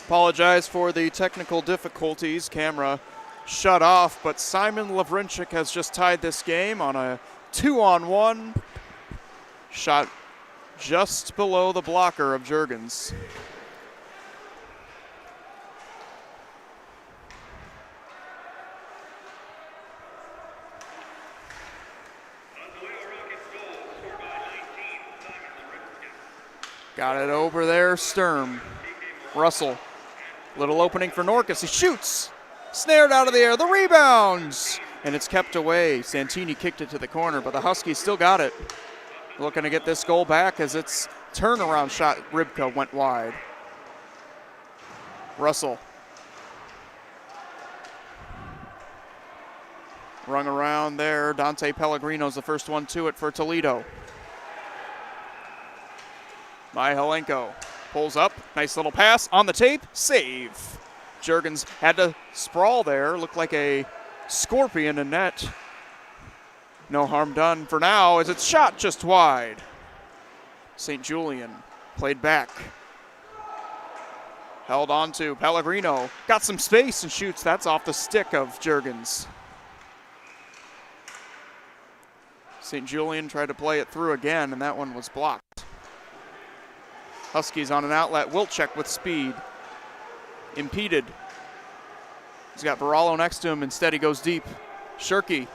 Apologize for the technical difficulties. Camera shut off, but Simon Lavrinchik has just tied this game on a 2-on-1 shot just below the blocker of Juergens. Got it over there, Sturm. Russell, little opening for Norkus. He shoots, snared out of the air, the rebounds, and it's kept away. Santini kicked it to the corner, but the Huskies still got it. Looking to get this goal back as its turnaround shot, Rybka, went wide. Russell. Rung around there. Dante Pellegrino's the first one to it for Toledo. Myhalenko pulls up. Nice little pass on the tape. Save. Juergens had to sprawl there. Looked like a scorpion in net. No harm done for now as it's shot just wide. St. Julian played back. Held on to Pellegrino. Got some space and shoots. That's off the stick of Juergens. St. Julian tried to play it through again, and that one was blocked. Huskies on an outlet. Wilczek with speed. Impeded. He's got Barallo next to him. Instead, he goes deep. Shirky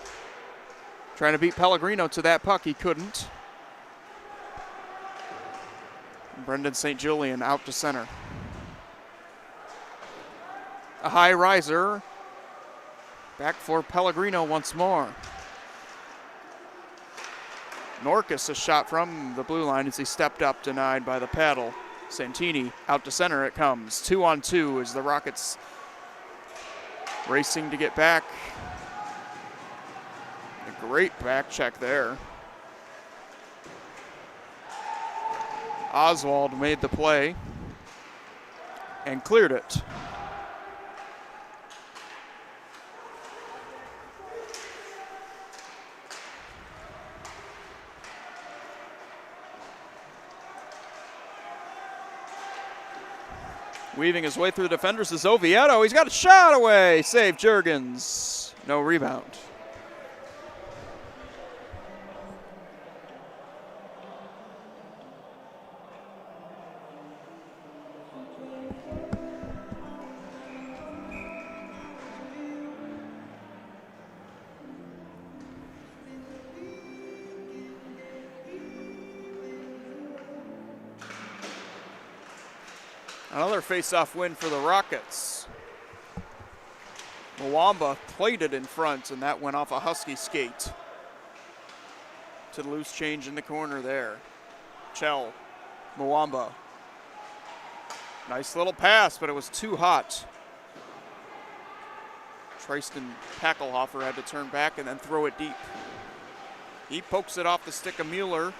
trying to beat Pellegrino to that puck. He couldn't. Brendan St. Julian out to center. A high riser. Back for Pellegrino once more. Norkus, a shot from the blue line as he stepped up, denied by the paddle. Santini out to center it comes. 2-on-2 as the Rockets racing to get back. A great back check there. Oswald made the play and cleared it. Weaving his way through the defenders is Oviedo. He's got a shot away. Save Juergens. No rebound. Another face-off win for the Rockets. Mwamba played it in front, and that went off a Husky skate. To the loose change in the corner there. Chell, Mwamba. Nice little pass, but it was too hot. Tristan Packelhofer had to turn back and then throw it deep. He pokes it off the stick of Mueller.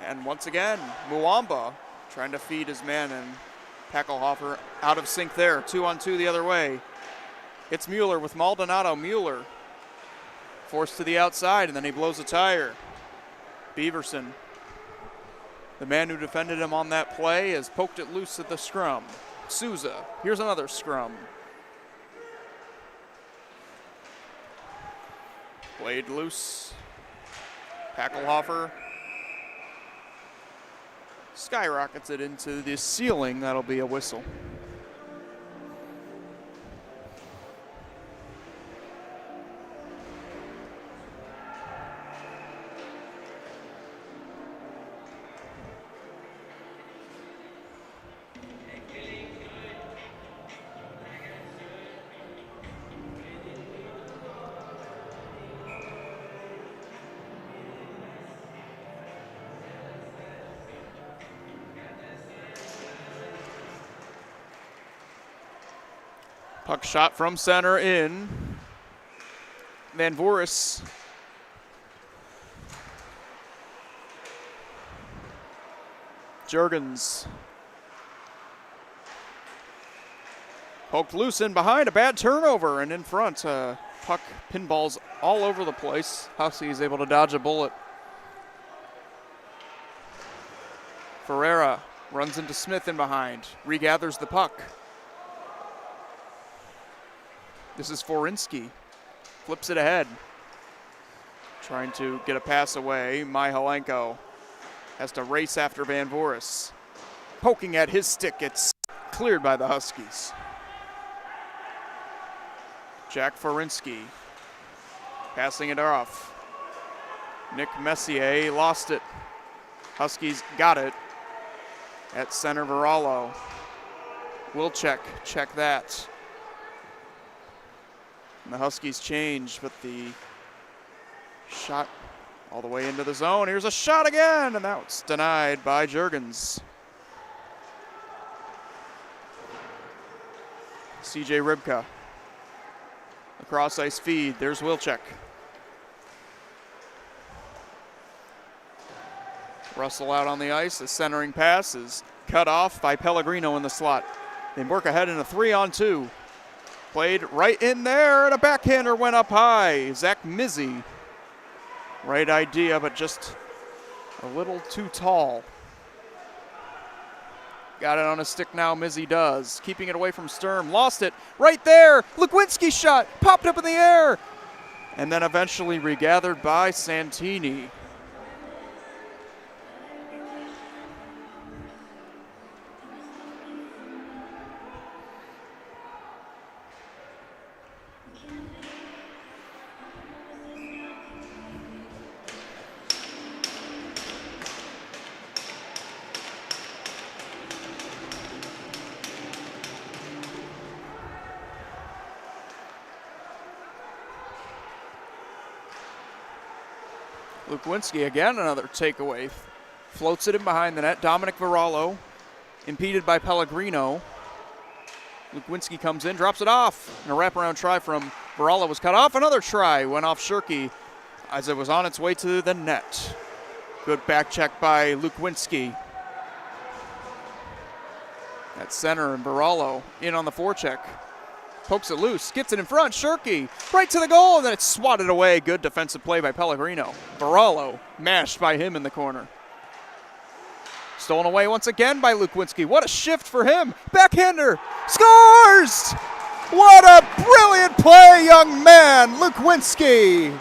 And once again, Mwamba trying to feed his man, and Packelhofer out of sync there. 2-on-2 the other way. It's Mueller with Maldonado. Mueller forced to the outside, and then he blows a tire. Beaverson, the man who defended him on that play, has poked it loose at the scrum. Souza, here's another scrum. Played loose. Packelhofer skyrockets it into the ceiling. That'll be a whistle. Puck shot from center in. Van Voorhis. Juergens. Poked loose in behind, a bad turnover, and in front, puck pinballs all over the place. Hussey is able to dodge a bullet. Ferreira runs into Smith in behind, regathers the puck. This is Forinsky, flips it ahead. Trying to get a pass away, Myhalenko has to race after Van Voris. Poking at his stick, it's cleared by the Huskies. Jack Forinsky passing it off. Nick Messier lost it. Huskies got it at center. Varallo will check that. And the Huskies change, but the shot all the way into the zone. Here's a shot again, and that's denied by Juergens. CJ Rybka. Across ice feed, there's Wilczek. Russell out on the ice, the centering pass is cut off by Pellegrino in the slot. They work ahead in a 3-on-2. Played right in there, and a backhander went up high. Zach Mizzy. Right idea, but just a little too tall. Got it on a stick now, Mizzy does. Keeping it away from Sturm, lost it. Right there, Lugwinski shot, popped up in the air. And then eventually regathered by Santini. Lugwinski again, another takeaway. Floats it in behind the net. Dominic Varallo impeded by Pellegrino. Lugwinski comes in, drops it off. And a wraparound try from Varallo was cut off. Another try went off Shirky as it was on its way to the net. Good back check by Lugwinski. At center, and Varallo in on the forecheck. Pokes it loose, gets it in front, Shirky right to the goal, and then it's swatted away. Good defensive play by Pellegrino. Varallo mashed by him in the corner. Stolen away once again by Lugwinski. What a shift for him. Backhander scores! What a brilliant play, young man, Lugwinski.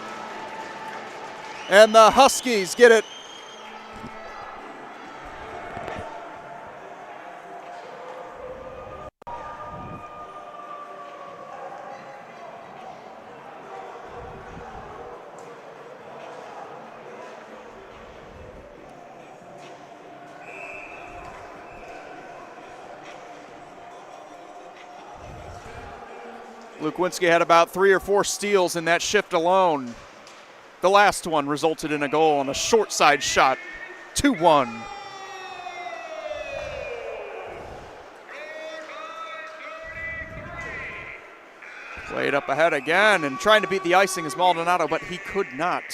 And the Huskies get it. Lugwinski had about 3 or 4 steals in that shift alone. The last one resulted in a goal on a short side shot, 2-1. Played up ahead again and trying to beat the icing is Maldonado, but he could not.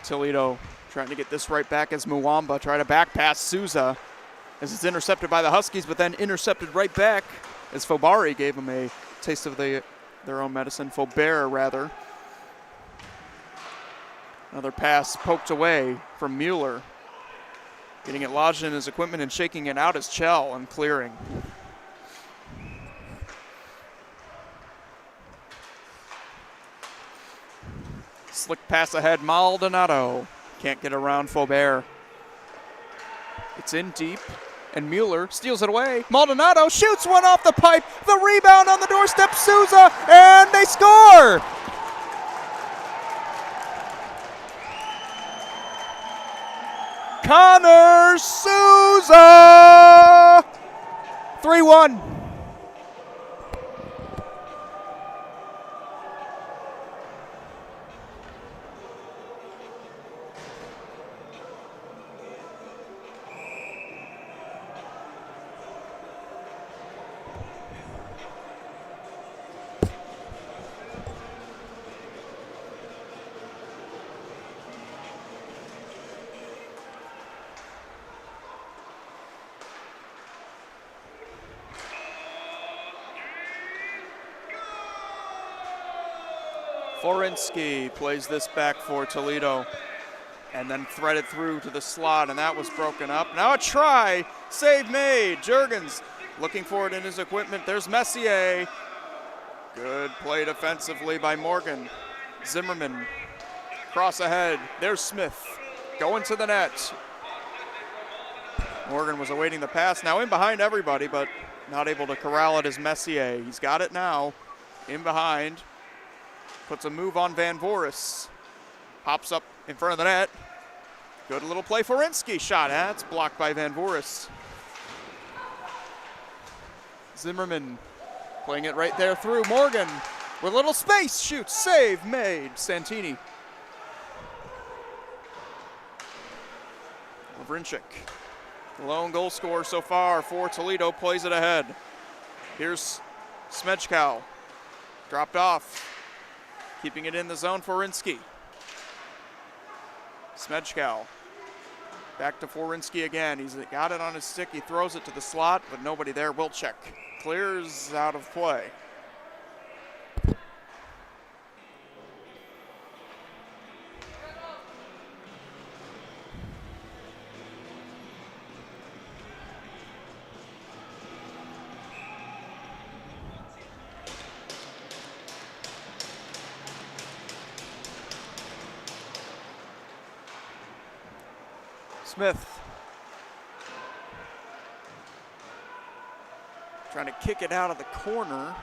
Toledo trying to get this right back as Muwamba tried to back pass Souza as it's intercepted by the Huskies, but then intercepted right back as Fobari gave him a taste of their own medicine. Faubert, rather. Another pass poked away from Mueller. Getting it lodged in his equipment and shaking it out as Chell and clearing. Slick pass ahead, Maldonado. Can't get around Faubert. It's in deep, and Mueller steals it away. Maldonado shoots one off the pipe. The rebound on the doorstep, Souza, and they score! Connor Souza! 3-1. Forinsky plays this back for Toledo and then threaded through to the slot, and that was broken up. Now a try, save made. Juergens looking for it in his equipment. There's Messier. Good play defensively by Morgan. Zimmerman, cross ahead. There's Smith going to the net. Morgan was awaiting the pass. Now in behind everybody, but not able to corral it as Messier. He's got it now. In behind. Puts a move on Van Voris. Pops up in front of the net. Good little play. Forinsky shot. That's blocked by Van Voris. Zimmerman playing it right there through. Morgan with a little space. Shoots. Save made. Santini. Lavrinchik. The lone goal scorer so far for Toledo, plays it ahead. Here's Smejkal. Dropped off. Keeping it in the zone for Forinsky. Smejkal. Back to Forinsky again. He's got it on his stick. He throws it to the slot, but nobody there. Wilczek clears out of play. Smith trying to kick it out of the corner.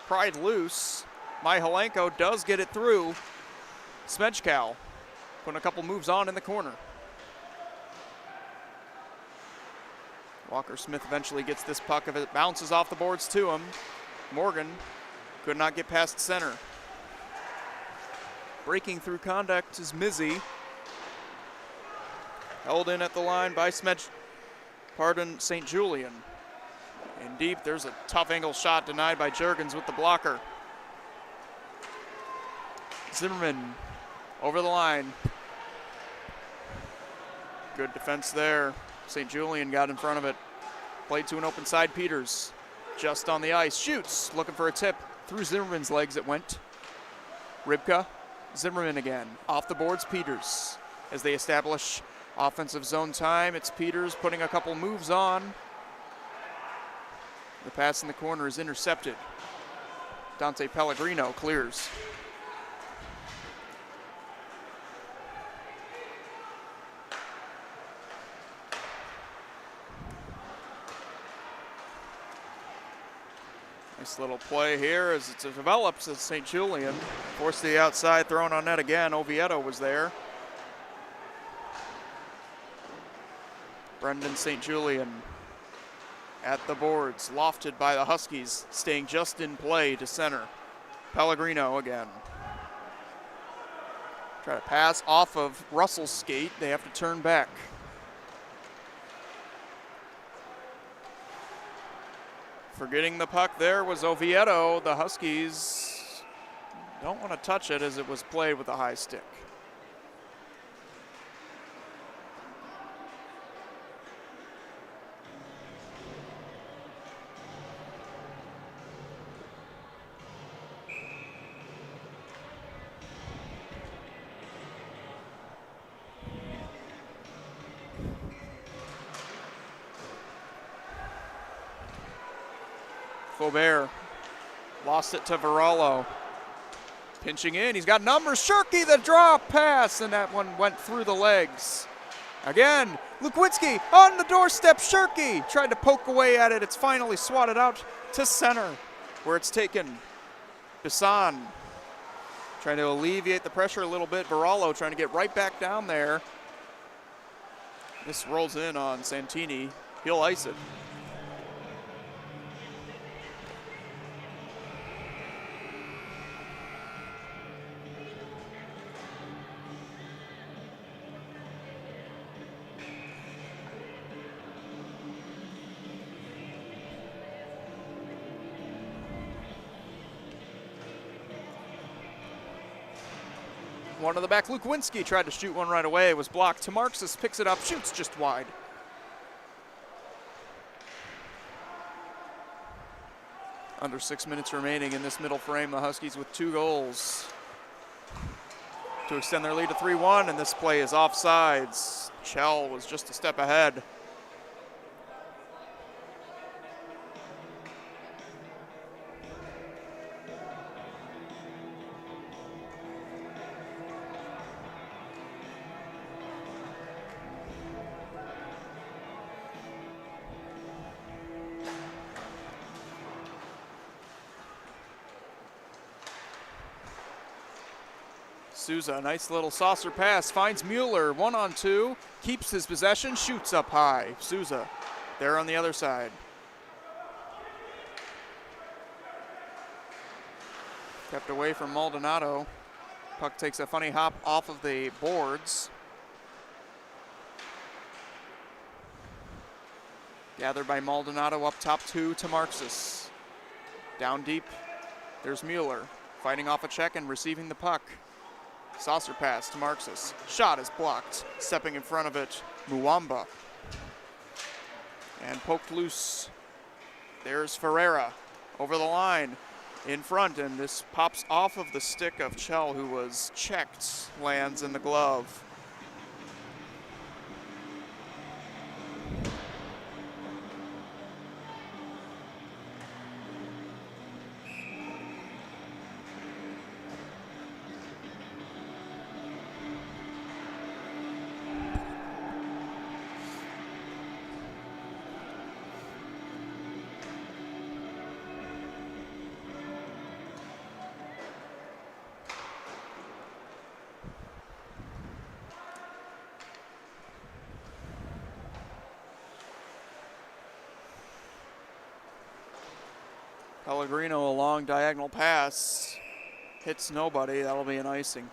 Pried loose. Mihalenko does get it through. Smejkal putting a couple moves on in the corner. Walker Smith eventually gets this puck. If it bounces off the boards to him, Morgan could not get past center. Breaking through contact is Mizzy. Held in at the line by St. Julian. In deep, there's a tough angle shot denied by Juergens with the blocker. Zimmerman over the line. Good defense there. St. Julian got in front of it. Played to an open side. Peters just on the ice. Shoots, looking for a tip. Through Zimmerman's legs it went. Rybka, Zimmerman again. Off the boards, Peters. As they establish offensive zone time, it's Peters putting a couple moves on. The pass in the corner is intercepted. Dante Pellegrino clears. Nice little play here as it develops as St. Julian. Forced to the outside, thrown on net again. Oviedo was there. Brendan St. Julian at the boards, lofted by the Huskies, staying just in play to center. Pellegrino again. Try to pass off of Russell's skate. They have to turn back. Forgetting the puck there was Oviedo. The Huskies don't want to touch it as it was played with a high stick. Faubert lost it to Varallo. Pinching in, he's got numbers. Shirky, the drop pass, and that one went through the legs. Again, Lukwitsky on the doorstep. Shirky tried to poke away at it. It's finally swatted out to center, where it's taken. Bisson trying to alleviate the pressure a little bit. Varallo trying to get right back down there. This rolls in on Santini. He'll ice it. One to the back. Lukwinski tried to shoot one right away. It was blocked. Tamarxis picks it up, shoots just wide. Under 6 minutes remaining in this middle frame. The Huskies with 2 goals. to extend their lead to 3-1, and this play is offsides. Chell was just a step ahead. Souza, nice little saucer pass, finds Mueller, 1-on-2, keeps his possession, shoots up high. Souza there on the other side. Kept away from Maldonado. Puck takes a funny hop off of the boards. Gathered by Maldonado up top 2 to Marxus. Down deep, there's Mueller, fighting off a check and receiving the puck. Saucer pass to Marxus. Shot is blocked. Stepping in front of it, Muamba. And poked loose. There's Ferreira over the line in front, and this pops off of the stick of Chell, who was checked, lands in the glove. Pellegrino, a long diagonal pass, hits nobody. That'll be an icing.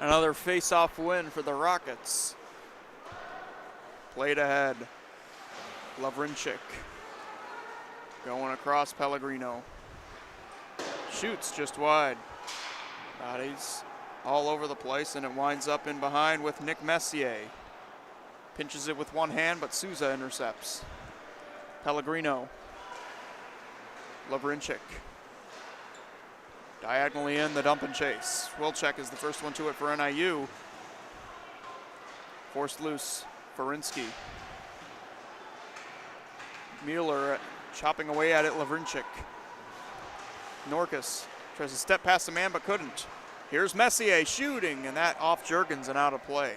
Another face-off win for the Rockets. Played ahead. Lavrinchik going across Pellegrino. Shoots just wide. Bodies all over the place, and it winds up in behind with Nick Messier. Pinches it with one hand, but Souza intercepts. Pellegrino. Lavrinchik. Diagonally in, the dump and chase. Wilczek is the first one to it for NIU. Forced loose, Ferinsky. Mueller chopping away at it, Lavrinchik. Norkus tries to step past the man but couldn't. Here's Messier shooting, and that off Juergens and out of play.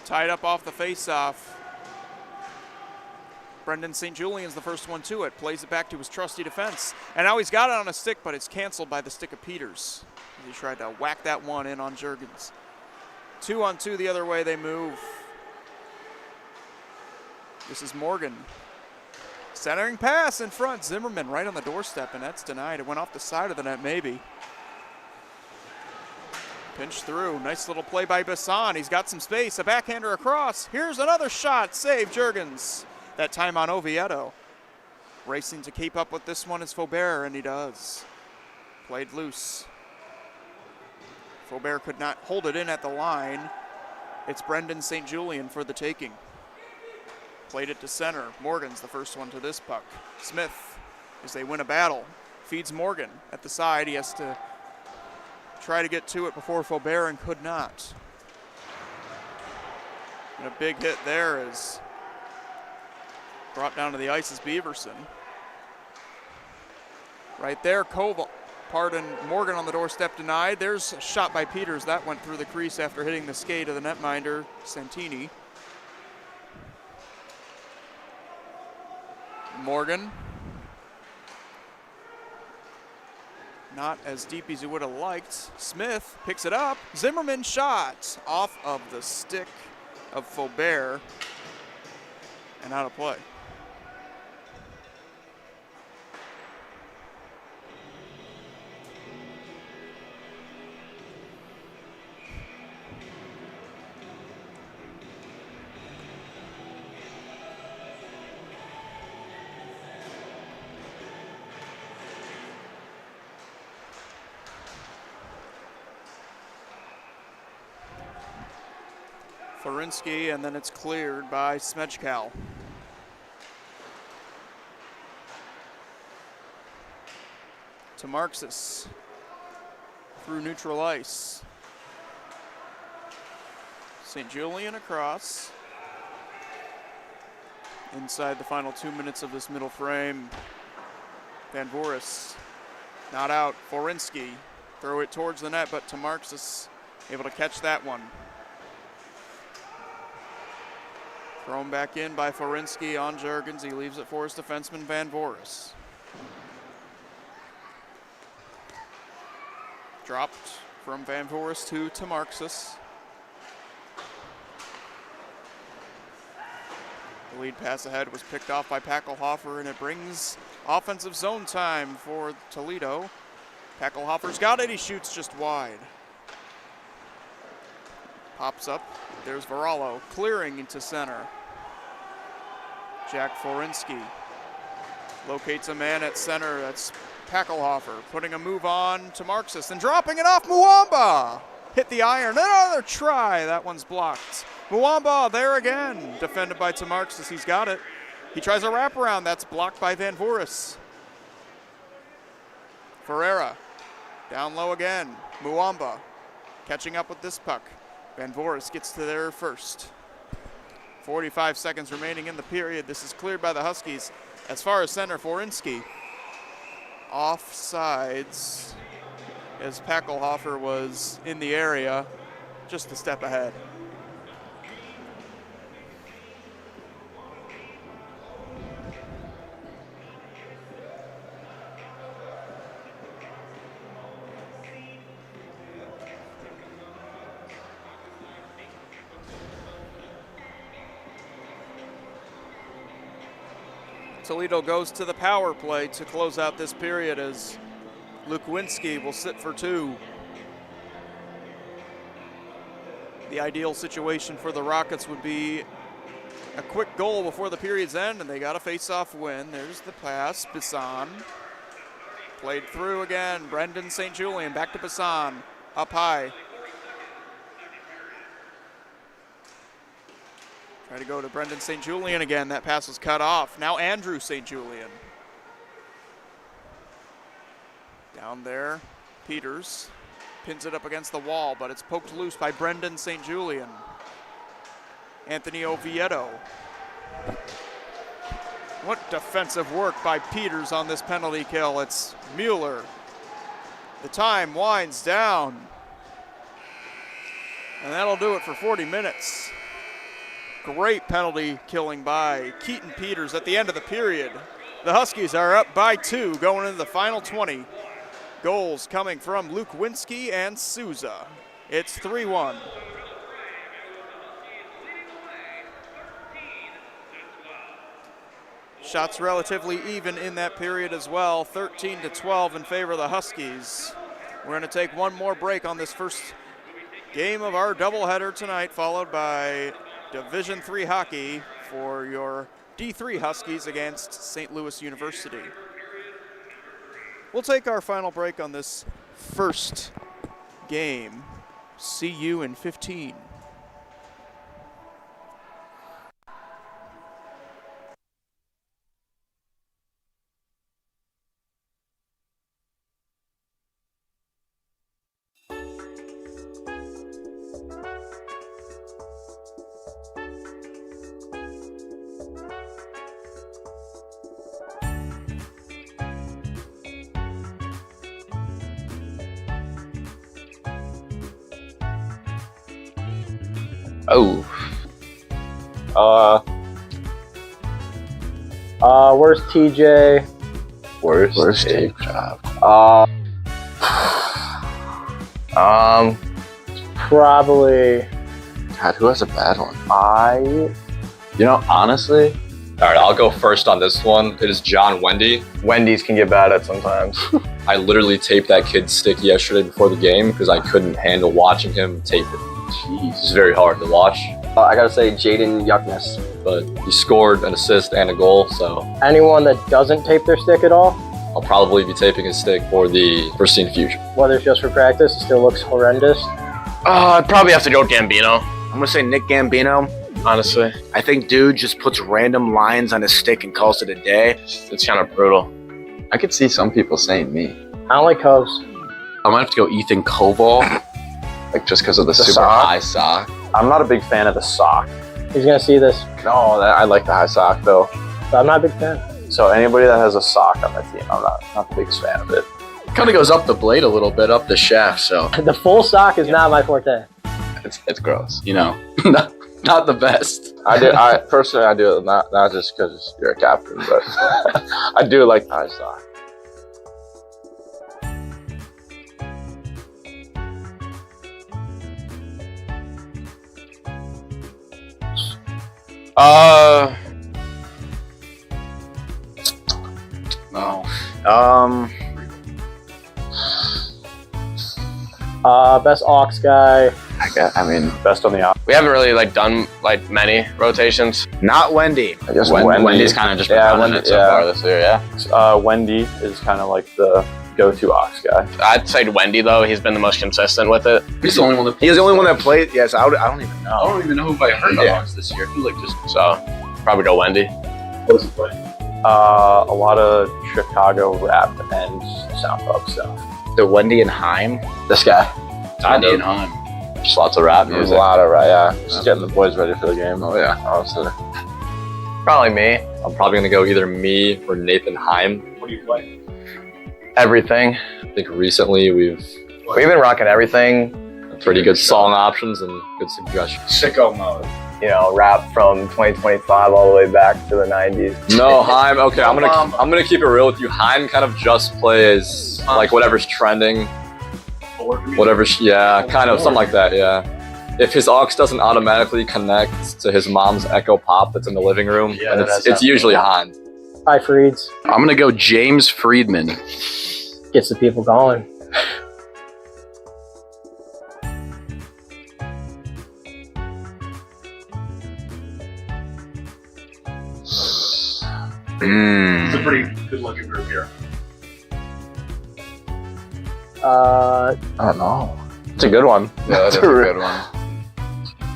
Tied up off the face-off. Brendan St. Julian's the first one to it. Plays it back to his trusty defense. And now he's got it on a stick, but it's canceled by the stick of Peters. He tried to whack that one in on Juergens. 2-on-2 the other way they move. This is Morgan. Centering pass in front. Zimmerman right on the doorstep, and that's denied. It went off the side of the net, maybe. Pinch through. Nice little play by Bassan. He's got some space. A backhander across. Here's another shot. Save Juergens. That time on Oviedo. Racing to keep up with this one is Faubert, and he does. Played loose. Faubert could not hold it in at the line. It's Brendan St. Julian for the taking. Played it to center. Morgan's the first one to this puck. Smith, as they win a battle, feeds Morgan at the side. He has to try to get to it before Faubert and could not. And a big hit there is brought down to the ice is Beaverson. Right there, Morgan on the doorstep denied. There's a shot by Peters. That went through the crease after hitting the skate of the netminder, Santini. Morgan. not as deep as he would have liked. Smith picks it up. Zimmerman shot off of the stick of Faubert and out of play. Florinsky, and then it's cleared by Smejkal. To Marxus through neutral ice. St. Julian across. Inside the final 2 minutes of this middle frame. Van Voris not out. Florinsky throw it towards the net, but to Marxus able to catch that one. Thrown back in by Florinsky on Juergens. He leaves it for his defenseman Van Voris. Dropped from Van Voris to Marxus. The lead pass ahead was picked off by Packelhofer, and it brings offensive zone time for Toledo. Packelhofer's got it. He shoots just wide. Pops up. There's Varallo clearing into center. Jack Florinsky locates a man at center. That's Packelhofer putting a move on to Marxus and dropping it off. Muamba hit the iron. Another try. That one's blocked. Muamba there again. Defended by Marxus. He's got it. He tries a wraparound. That's blocked by Van Voris. Ferreira down low again. Muamba catching up with this puck. Van Voris gets to there first. 45 seconds remaining in the period. This is cleared by the Huskies. As far as center, Florinsky offsides as Packelhofer was in the area, just a step ahead. Toledo goes to the power play to close out this period as Lukowinski will sit for two. The ideal situation for the Rockets would be a quick goal before the period's end, and they got a face-off win. There's the pass. Bisson played through again. Brendan St. Julian back to Bisson. Up high. Try to go to Brendan St. Julian again. That pass was cut off. Now Andrew St. Julian. Down there, Peters pins it up against the wall, but it's poked loose by Brendan St. Julian. Anthony Oviedo. What defensive work by Peters on this penalty kill. It's Mueller. The time winds down. And that'll do it for 40 minutes. Great penalty killing by Keaton Peters at the end of the period. The Huskies are up by 2 going into the final 20. Goals coming from Lukowinski and Souza. It's 3-1. Shots relatively even in that period as well. 13-12 in favor of the Huskies. We're going to take one more break on this first game of our doubleheader tonight, followed by Division III hockey for your D3 Huskies against St. Louis University. We'll take our final break on this first game. See you in 15. Oh. Where's TJ? Where's Worst Dave? take job. Probably. God, who has a bad one? Honestly, All right, I'll go first on this one. It is John Wendy. Wendy's can get bad at sometimes. I literally taped that kid's stick yesterday before the game because I couldn't handle watching him tape it. Jeez. It's very hard to watch. I gotta say Jaden Yuckness. But he scored an assist and a goal, so Anyone that doesn't tape their stick at all, I'll probably be taping his stick for the foreseen future. whether it's just for practice, it still looks horrendous. I'd probably have to go with Gambino, I'm gonna say Nick Gambino. honestly. I think dude just puts random lines on his stick and calls it a day. It's kind of brutal. I could see some people saying me. I don't like Cubs. I might have to go Ethan Koval, like just because of the super sock? high sock. I'm not a big fan of the sock. He's gonna see this, No, I like the high sock though. but I'm not a big fan. So anybody that has a sock on their team, I'm not the biggest fan of it. Kind of goes up the blade a little bit, up the shaft, so The full sock is not my forte. it's gross. Not the best. I personally do it not just because you're a captain, but I do like the high sock. No. Best aux guy. I mean, Best on the op. We haven't really done many rotations. Not Wendy. I guess Wendy. Wendy's kind of just been Yeah, running Wendy- it so yeah. far this year, yeah. Wendy is kind of like the go-to ox guy. I'd say Wendy though. He's been the most consistent with it. He's the only one that He's the only one that played. Yes, I don't even I know. don't even know who I heard Yeah. about this year. I feel like just So probably go Wendy. What does he play? A lot of Chicago rap and sound pop stuff. The Wendy and Heim. This guy. Wendy and Heim. Just lots of rap There's music. a lot of yeah. Just getting the boys ready for the game. Oh yeah. Honestly. Probably me. I'm probably gonna go either me or Nathan Heim. What do you play? Everything. I think recently we've We've been rocking everything. had pretty good song options and good suggestions. Sicko mode. Rap from 2025 all the way back to the 90s. No, Heim. Okay, I'm gonna keep it real with you. Heim kind of just plays like whatever's trending, whatever's kind of something like that. Yeah. If his aux doesn't automatically connect to his mom's Echo Pop that's in the living room, Yeah, and that has it's happened. usually Heim. Hi, Freeds. I'm gonna go James Friedman. Gets the people going. It's a pretty good-looking group here. I don't know. It's a good one. Yeah, that's a good one.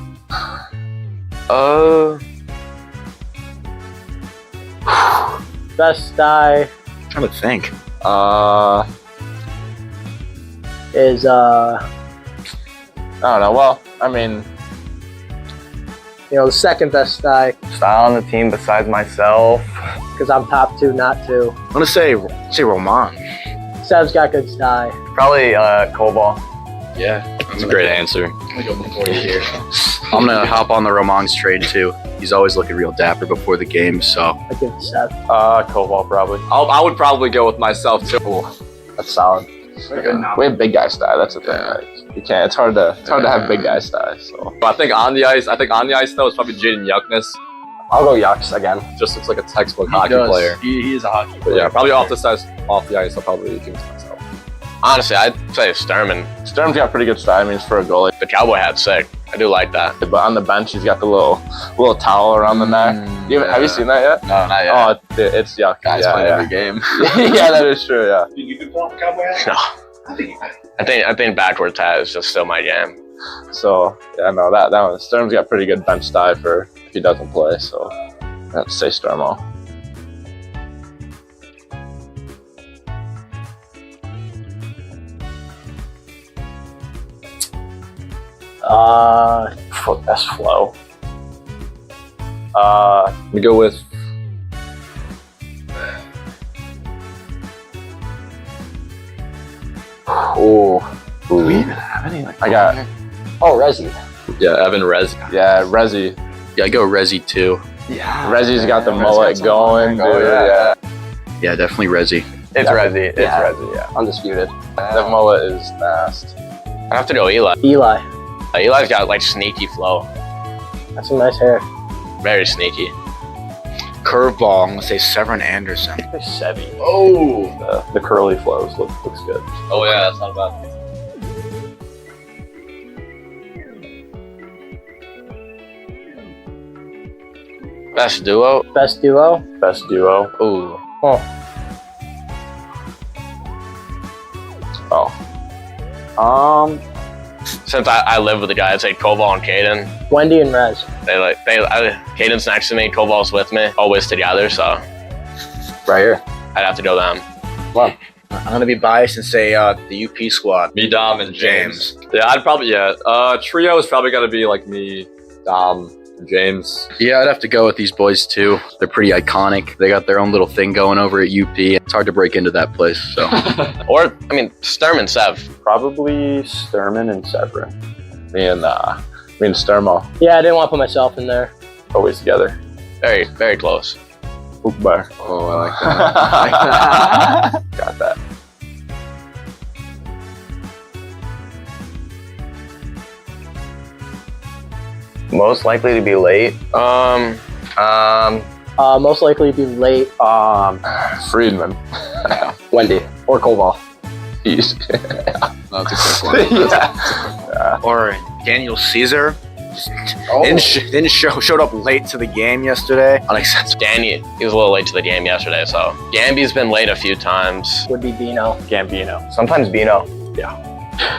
Best die I'm trying to think. is I don't know. Well, I mean, the second best die Style on the team besides myself. because I'm top two, not two. I'm gonna say Roman. Sev's got good die. Probably Cobalt. Yeah. That's a great answer. I'm gonna hop on the Roman's trade too. He's always looking real dapper before the game, so I give it to Sev. Koval probably. I would probably go with myself too. That's solid. We have big guy style. That's the thing. Yeah. Right? You can't. It's hard to have big guy style. So But I think on the ice though it's probably Jaden Yuckness. I'll go Yucks again. Just looks like a textbook hockey player. He is a hockey But player. yeah, probably off the ice, I'll probably give it to myself. Honestly, I'd say Sturman. Sturm's got pretty good style. I mean, for a goalie. The cowboy hat's sick. I do like that. But on the bench, he's got the little towel around the neck. Have you seen that yet? No, not yet. Oh, it's yuck. Guys play every game. Yeah, that is true. Yeah. Think you could pull off a cowboy hat? No. I think you could. I think backwards hat is just still my jam. So yeah, no, that one. Sturm's got pretty good bench style for if he doesn't play. So I have to say Sturmo. Best flow. We go with Ooh. Do we even have any? I got. Oh, Resi. Evan Rez. Yeah, Rezi. Yeah, I go Rezi too. Yeah. Rezi's got the mullet going, dude. Yeah. Yeah, definitely Rezi. It's Resi. It's Yeah. Resi, yeah. Undisputed. The mullet is fast. I have to go Eli. Eli. Eli's got like sneaky flow. That's some nice hair. Very sneaky. Curveball, I'm gonna say Severin Anderson. Sevy. Oh! The curly flows looks good. Oh yeah, that's not bad. Best duo? Best duo? Best duo. Ooh. Oh. Since I live with the guy, I'd say Koval and Caden. Wendy and Rez. Caden's next to me, Koval's with me, always together, so Right here. I'd have to go them. Well, I'm gonna be biased and say the UP squad. Me, Dom, and James. Yeah, I'd probably trio is probably gotta be like me, Dom, and James. Yeah, I'd have to go with these boys too. They're pretty iconic. They got their own little thing going over at UP. It's hard to break into that place. So, Or, I mean, Sturm and Sev. Probably Sturman and Severin. Me and Sturmo. Yeah, I didn't want to put myself in there. Always together. Very, very close. Hoop bar. Oh, I like that. Got that. Most likely to be late. Most likely to be late. Friedman. Wendy or Koval. Easy. that's a quick one. Yeah. Or Daniel Caesar. Showed up late to the game yesterday. Unacceptable. Danny, he was a little late to the game yesterday, so. Gamby's been late a few times. Would be Bino. Gambino. Sometimes Bino.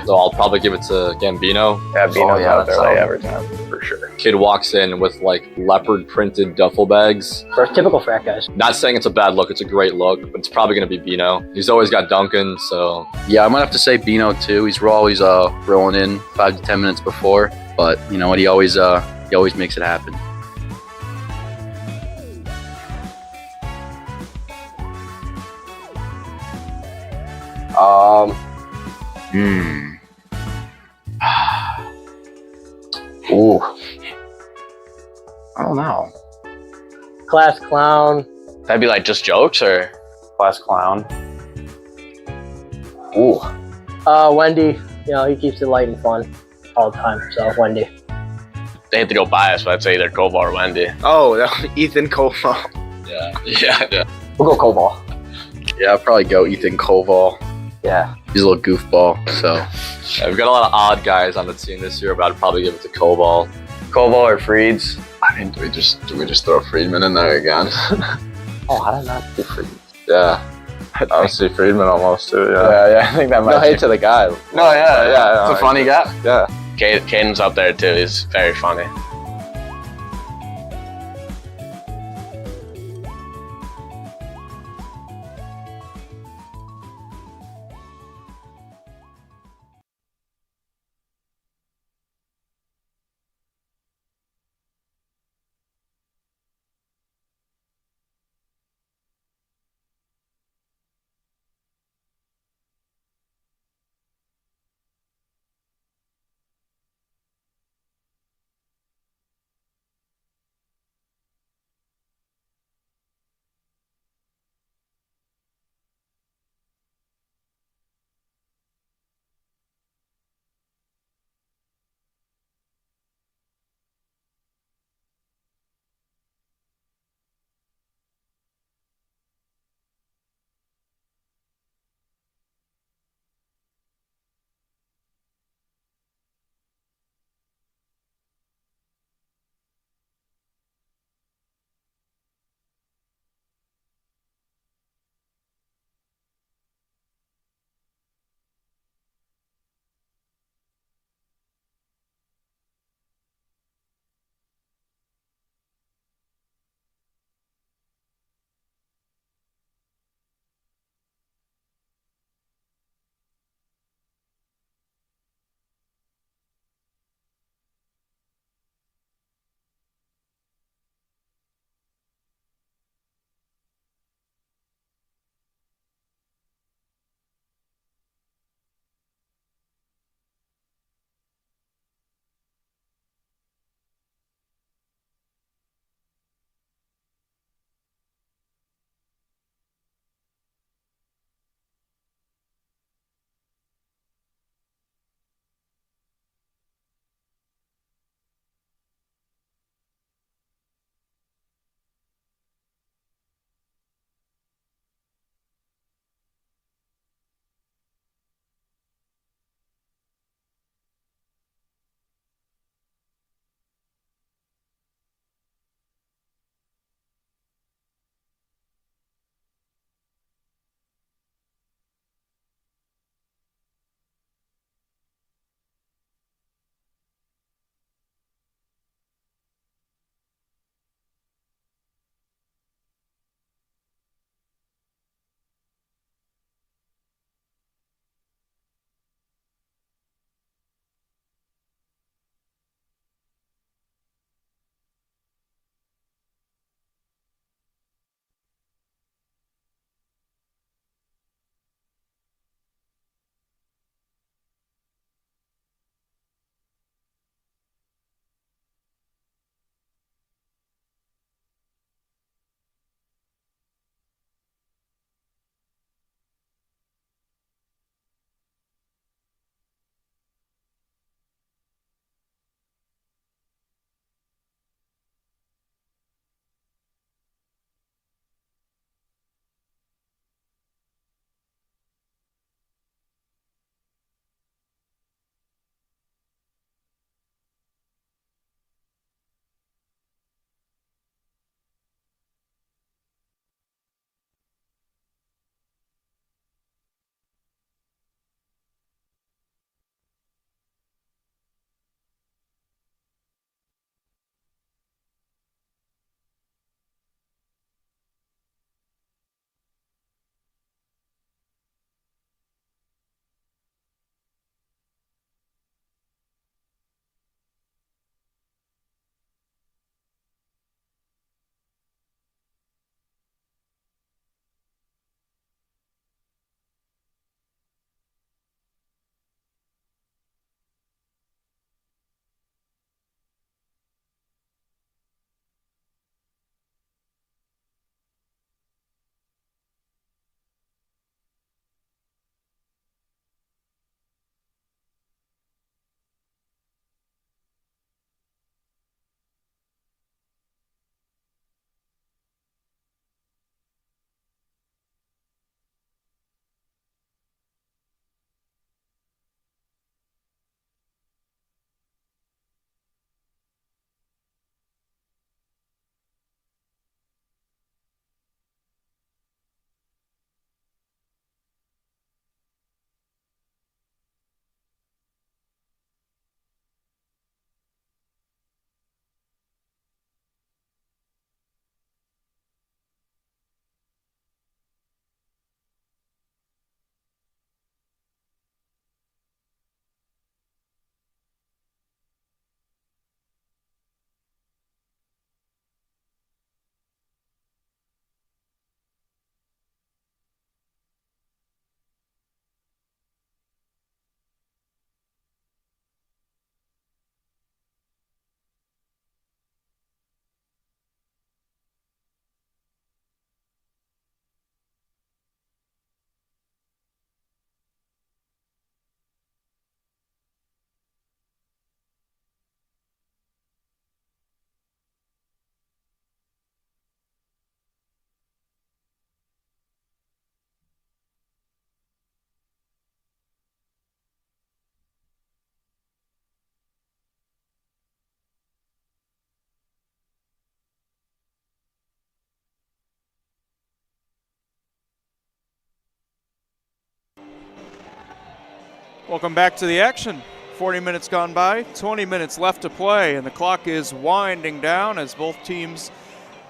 So I'll probably give it to Gambino. Yeah, Bino's out there like solid. every time for sure. Kid walks in with like leopard printed duffel bags. For typical frat guys. Not saying it's a bad look, it's a great look, but it's probably gonna be Bino. He's always got Duncan, so Yeah, I'm gonna have to say Bino too. He's always rolling in 5 to 10 minutes before, but you know what? He always makes it happen. Ooh. I don't know. Class clown. That'd be like just jokes, or? Class clown. Ooh. Wendy. You know, he keeps it light and fun all the time. So Wendy. They have to go bias, but I'd say either Koval or Wendy. Oh, Ethan Koval. yeah. We'll go Koval. Yeah, I'll probably go Ethan Koval. Yeah. He's a little goofball, so. Yeah, we've got a lot of odd guys on the team this year, but I'd probably give it to Koval. Koval or Freeds. I mean, do we just throw Friedman in there again? Oh, how did I not do Freeds? Yeah. I would see Friedman almost too. Yeah, I think that might. No hate to the guy. No, yeah. It's a funny guy. Yeah. Caden's up there too, he's very funny. Welcome back to the action. 40 minutes gone by, 20 minutes left to play, and the clock is winding down as both teams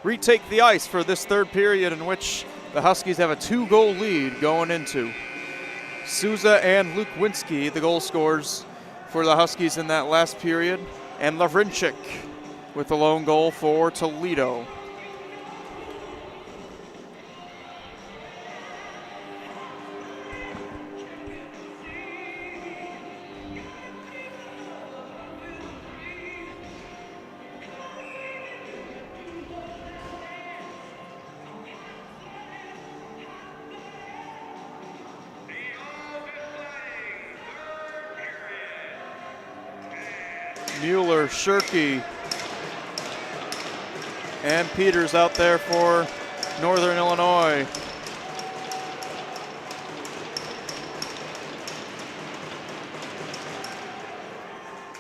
retake the ice for this third period in which the Huskies have a 2-goal lead going into. Souza and Luke Winsky, the goal scorers for the Huskies in that last period, and Lavrinchik with the lone goal for Toledo. Mueller, Shirky, and Peters out there for Northern Illinois.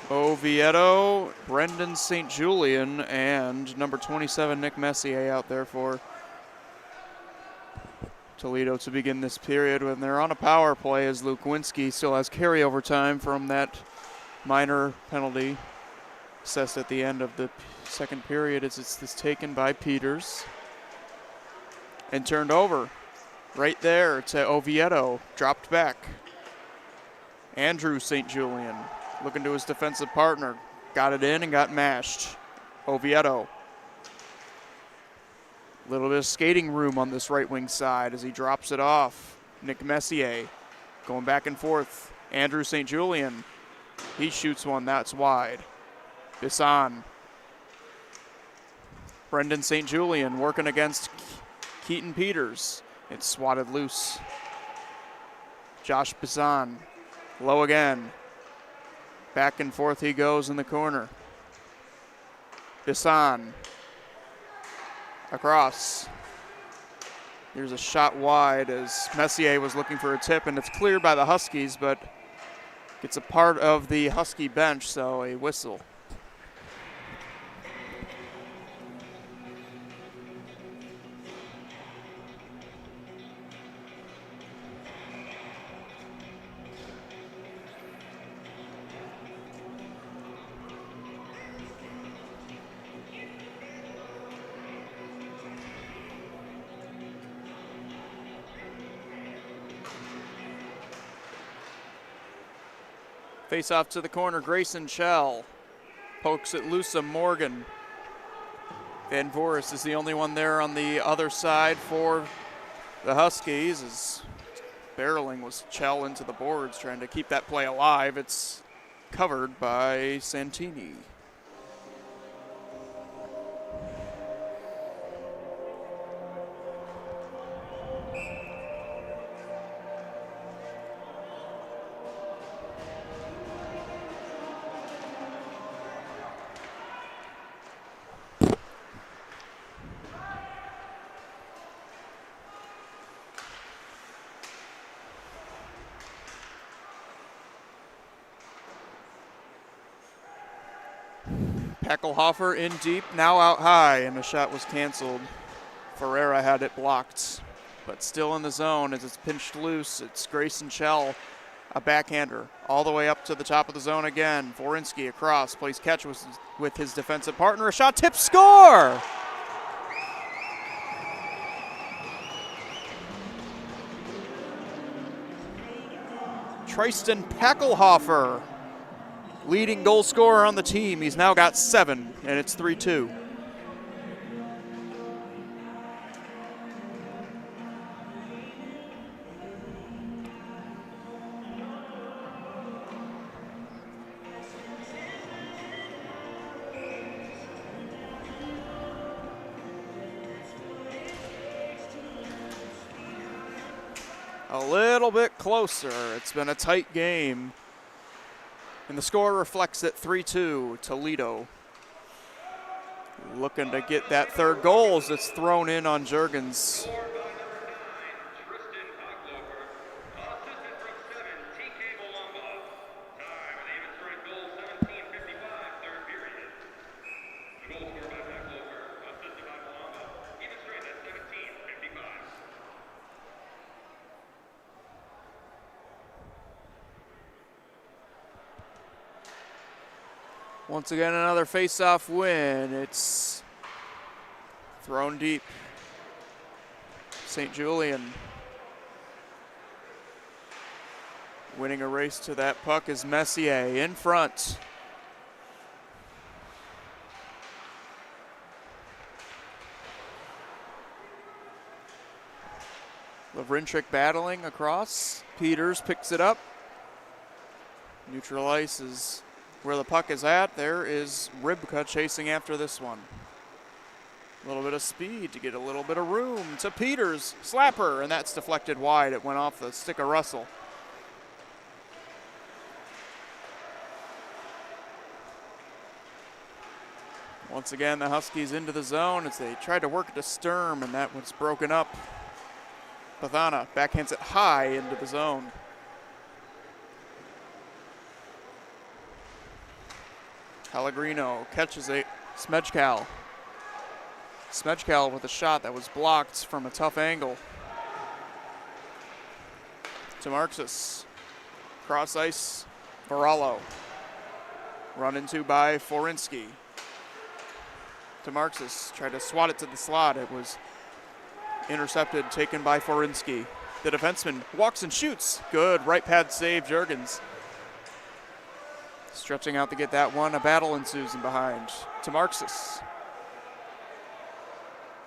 Oviedo, Brendan St. Julian, and number 27, Nick Messier out there for Toledo to begin this period when they're on a power play as Luke Winsky still has carryover time from that minor penalty assessed at the end of the second period as it's taken by Peters and turned over right there to Oviedo, dropped back. Andrew St. Julian looking to his defensive partner, got it in and got mashed. Oviedo. A little bit of skating room on this right wing side as he drops it off. Nick Messier going back and forth. Andrew St. Julian, he shoots one, that's wide. Bisson. Brendan St. Julian working against Keaton Peters. It's swatted loose. Josh Bisson, low again. Back and forth he goes in the corner. Bisson. Across. Here's a shot wide as Messier was looking for a tip, and it's cleared by the Huskies, but gets a part of the Husky bench, so a whistle. Face off to the corner, Grayson Shell pokes it loose of Morgan. Van Voorhis is the only one there on the other side for the Huskies as barreling was Chell into the boards trying to keep that play alive. It's covered by Santini. Peckelhofer in deep, now out high, and the shot was canceled. Ferreira had it blocked, but still in the zone as it's pinched loose. It's Grayson Shell, a backhander, all the way up to the top of the zone again. Vorinsky across, plays catch with his defensive partner. A shot, tip, score! Tristan Peckelhofer, leading goal scorer on the team. He's now got 7, and it's 3-2. A little bit closer. It's been a tight game. And the score reflects it 3-2, Toledo. Looking to get that third goal as it's thrown in on Juergens. Once again, another face-off win. It's thrown deep. St. Julian winning a race to that puck is Messier in front. Lavrinchik battling across. Peters picks it up. Neutral ice is where the puck is at. There is Rybka chasing after this one. A little bit of speed to get a little bit of room to Peters. Slapper, and that's deflected wide. It went off the stick of Russell. Once again, the Huskies into the zone as they tried to work it to Sturm, and that was broken up. Pathana backhands it high into the zone. Pellegrino catches a Smejkal. Smejkal with a shot that was blocked from a tough angle. To Marxus. Cross ice, Varallo. Run into by Forinsky. To Marxus, tried to swat it to the slot. It was intercepted, taken by Forinsky. The defenseman walks and shoots. Good right pad save, Juergens. Stretching out to get that one. A battle ensues in behind. To Marxus.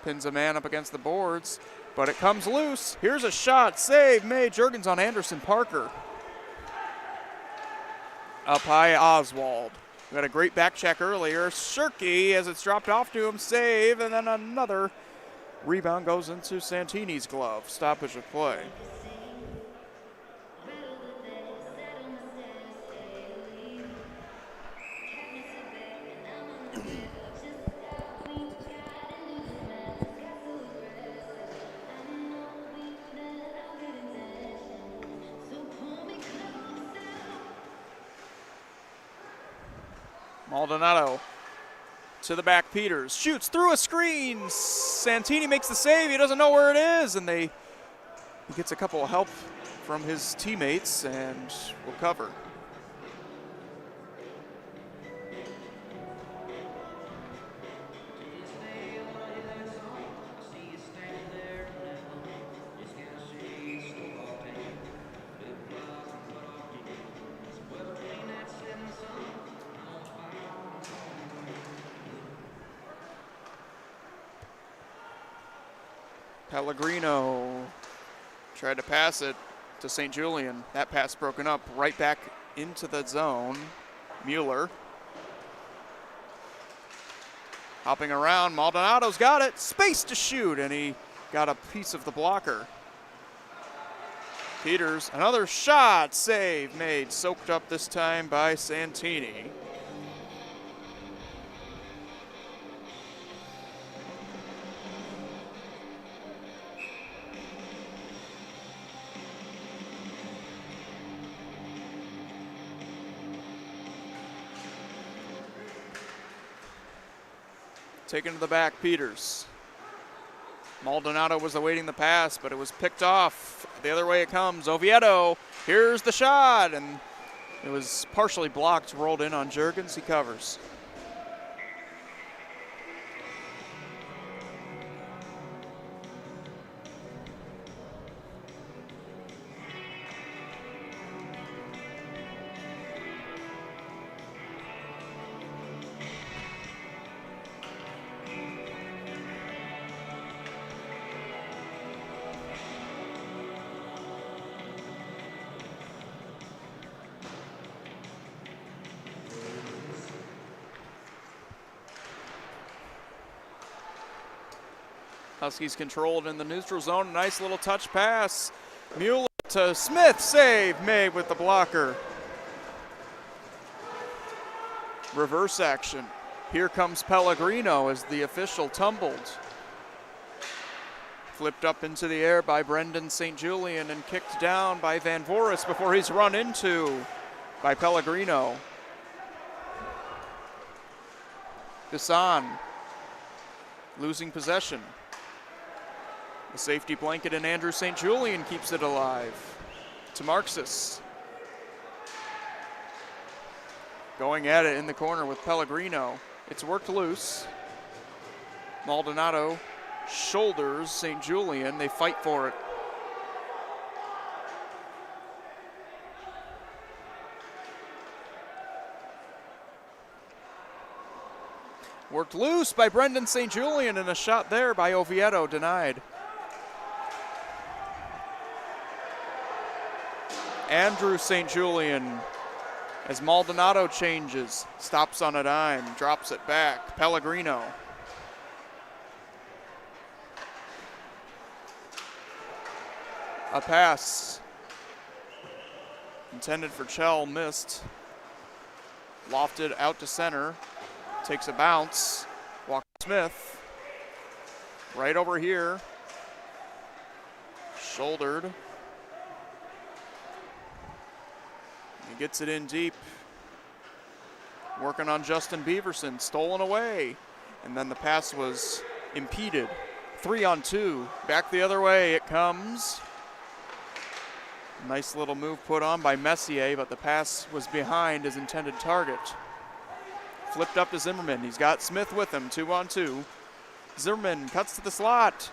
Pins a man up against the boards, but it comes loose. Here's a shot, save made. Juergens on Anderson Parker. Up high, Oswald. We had a great back check earlier. Shirky, as it's dropped off to him, save, and then another rebound goes into Santini's glove. Stoppage of play. Maldonado to the back, Peters shoots through a screen. Santini makes the save. He doesn't know where it is, and he gets a couple of help from his teammates and will cover. Pellegrino tried to pass it to St. Julian. That pass broken up, right back into the zone. Mueller. Hopping around, Maldonado's got it. Space to shoot, and he got a piece of the blocker. Peters, another shot, save made. Soaked up this time by Santini. Taken to the back, Peters. Maldonado was awaiting the pass, but it was picked off. The other way it comes. Oviedo, here's the shot, and it was partially blocked, rolled in on Juergens. He covers. Huskies controlled in the neutral zone. Nice little touch pass. Mueller to Smith. Save made with the blocker. Reverse action. Here comes Pellegrino as the official tumbled. Flipped up into the air by Brendan St. Julian and kicked down by Van Voris before he's run into by Pellegrino. Gasson losing possession. The safety blanket and Andrew St. Julian keeps it alive. To Marxus. going at it in the corner with Pellegrino. It's worked loose. Maldonado shoulders St. Julian. They fight for it. Worked loose by Brendan St. Julian, and a shot there by Oviedo denied. Andrew St. Julian, as Maldonado changes, stops on a dime, drops it back. Pellegrino. A pass intended for Chell, missed. Lofted out to center. Takes a bounce. Walker Smith. Right over here. Shouldered. He gets it in deep. Working on Justin Beaverson. Stolen away. And then the pass was impeded. 3-on-2. Back the other way it comes. Nice little move put on by Messier, but the pass was behind his intended target. Flipped up to Zimmerman. He's got Smith with him, 2-on-2. Zimmerman cuts to the slot.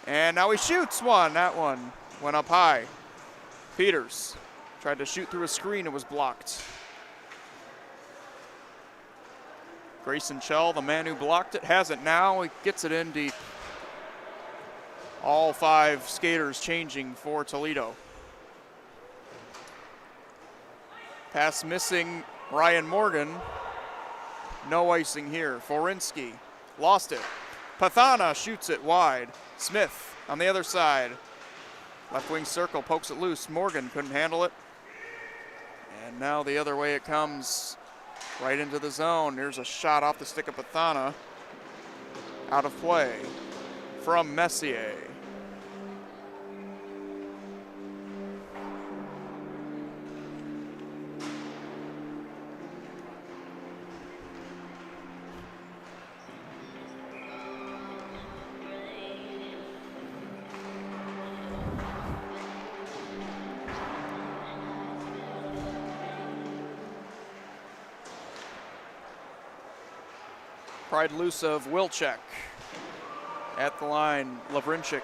And now he shoots one. That one went up high. Peters tried to shoot through a screen. It was blocked. Grayson Chell, the man who blocked it, has it now. He gets it in deep. All 5 skaters changing for Toledo. Pass missing Ryan Morgan. No icing here. Forinsky lost it. Pathana shoots it wide. Smith on the other side. Left wing circle, pokes it loose. Morgan couldn't handle it. And now the other way it comes, right into the zone. Here's a shot off the stick of Pathana. Out of play from Messier. Pried loose of Wilczek. At the line, Lavrinchik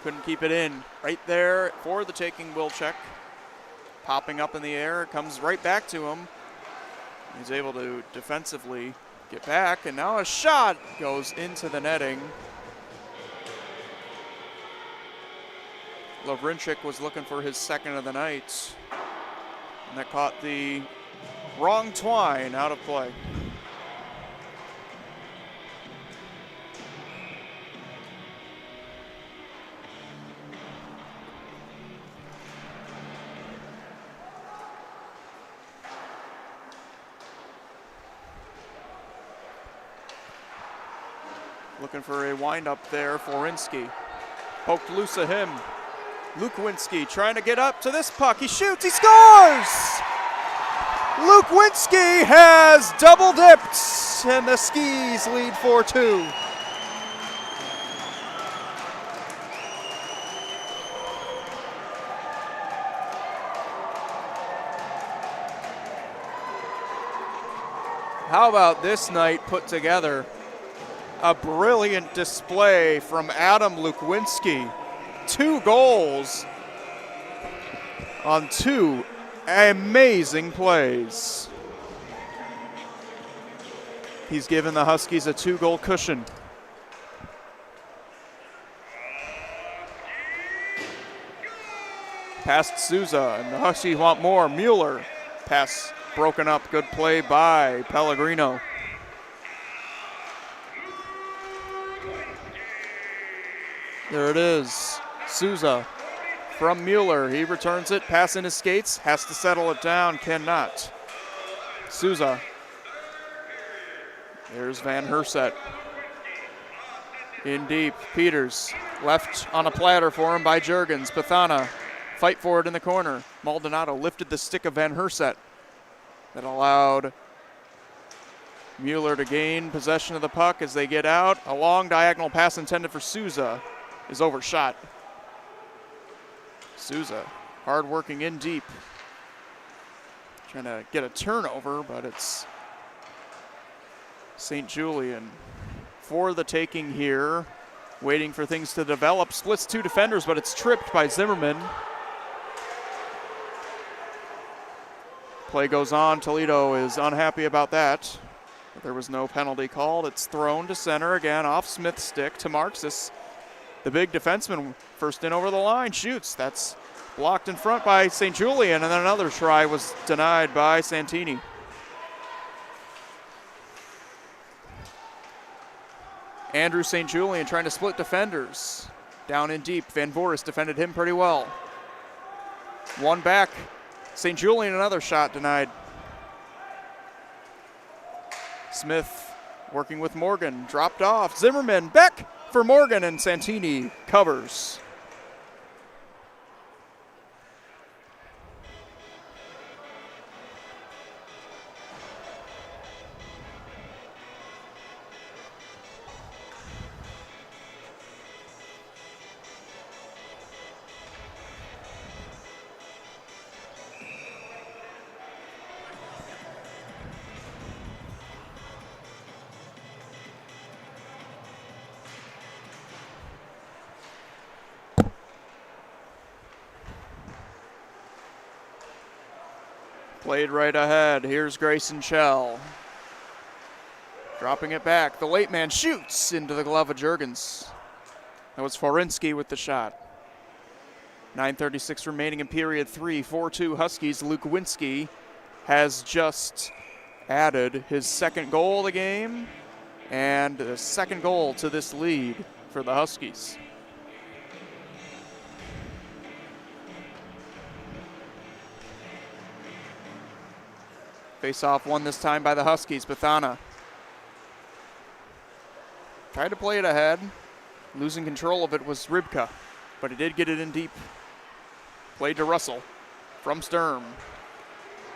couldn't keep it in. Right there for the taking, Wilczek. Popping up in the air, comes right back to him. He's able to defensively get back, and now a shot goes into the netting. Lavrinchik was looking for his second of the night, and that caught the wrong twine out of play. Looking for a windup there, Forinsky. Poked loose of him. Lukowinski trying to get up to this puck. He shoots, he scores! Lukowinski has double dipped, and the Skis lead 4-2. How about this night put together? A brilliant display from Adam Lukowinski. 2 goals on 2 amazing plays. He's given the Huskies a 2-goal cushion. Past Souza, and the Huskies want more. Mueller, pass broken up, good play by Pellegrino. There it is, Souza from Mueller. He returns it, pass in his skates, has to settle it down, cannot. Souza. There's Van Herset. In deep, Peters left on a platter for him by Juergens. Pathana, fight for it in the corner. Maldonado lifted the stick of Van Herset. That allowed Mueller to gain possession of the puck as they get out. A long diagonal pass intended for Souza is overshot. Souza, hard working in deep. Trying to get a turnover, but it's St. Julian for the taking here. Waiting for things to develop. Splits 2 defenders, but it's tripped by Zimmerman. Play goes on. Toledo is unhappy about that. But there was no penalty called. It's thrown to center again off Smith's stick to Marxis. The big defenseman first in over the line, shoots. That's blocked in front by St. Julian, and then another try was denied by Santini. Andrew St. Julian trying to split defenders. Down in deep, Van Voorhis defended him pretty well. One back, St. Julian, another shot denied. Smith working with Morgan, dropped off. Zimmerman back for Morgan, and Santini covers. Played right ahead. Here's Grayson Chell. Dropping it back. The late man shoots into the glove of Juergens. That was Forinsky with the shot. 9:36 remaining in period 3. 4-2 Huskies. Luke Winsky has just added his second goal of the game and the second goal to this lead for the Huskies. Face-off won this time by the Huskies. Bethana tried to play it ahead. Losing control of it was Rybka, but he did get it in deep. Played to Russell from Sturm.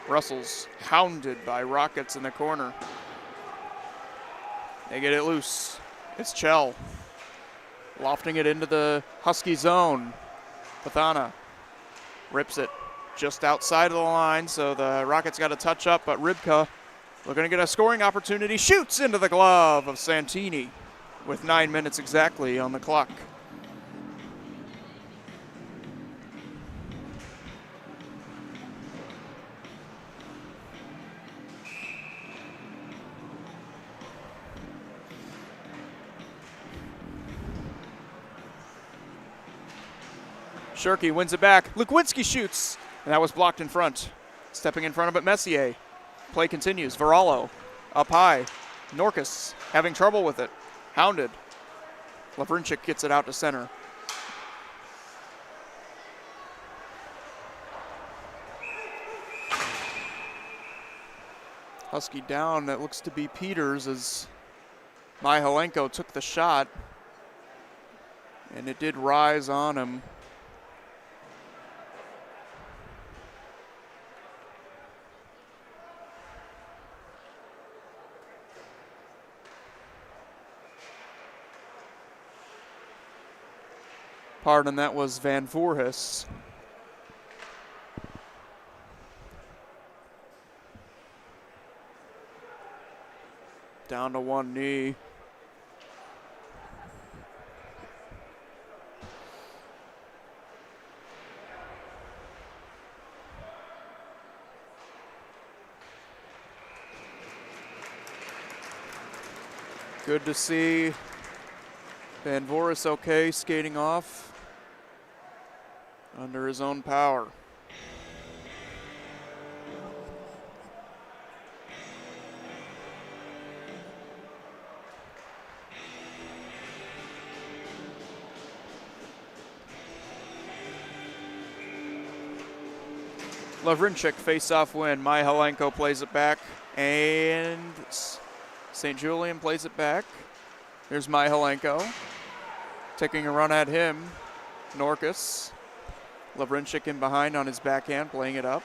Russell's hounded by Rockets in the corner. They get it loose. It's Chell lofting it into the Husky zone. Bethana rips it just outside of the line, so the Rockets got a touch up, but Rybka looking to get a scoring opportunity. Shoots into the glove of Santini with 9 minutes exactly on the clock. Shirky wins it back. Lukwinski shoots, and that was blocked in front. Stepping in front of it, Messier. Play continues. Varallo up high. Norkus having trouble with it. Hounded. Lavrinchik gets it out to center. Husky down. That looks to be Peters as Myhalenko took the shot. And it did rise on him. Pardon, that was Van Voorhis. Down to one knee. Good to see Van Voorhis okay, skating off under his own power. Lavrinchik face-off win. Myhalenko plays it back, and St. Julian plays it back. Here's Myhalenko taking a run at him. Norkus. Lavrinchik in behind on his backhand, playing it up.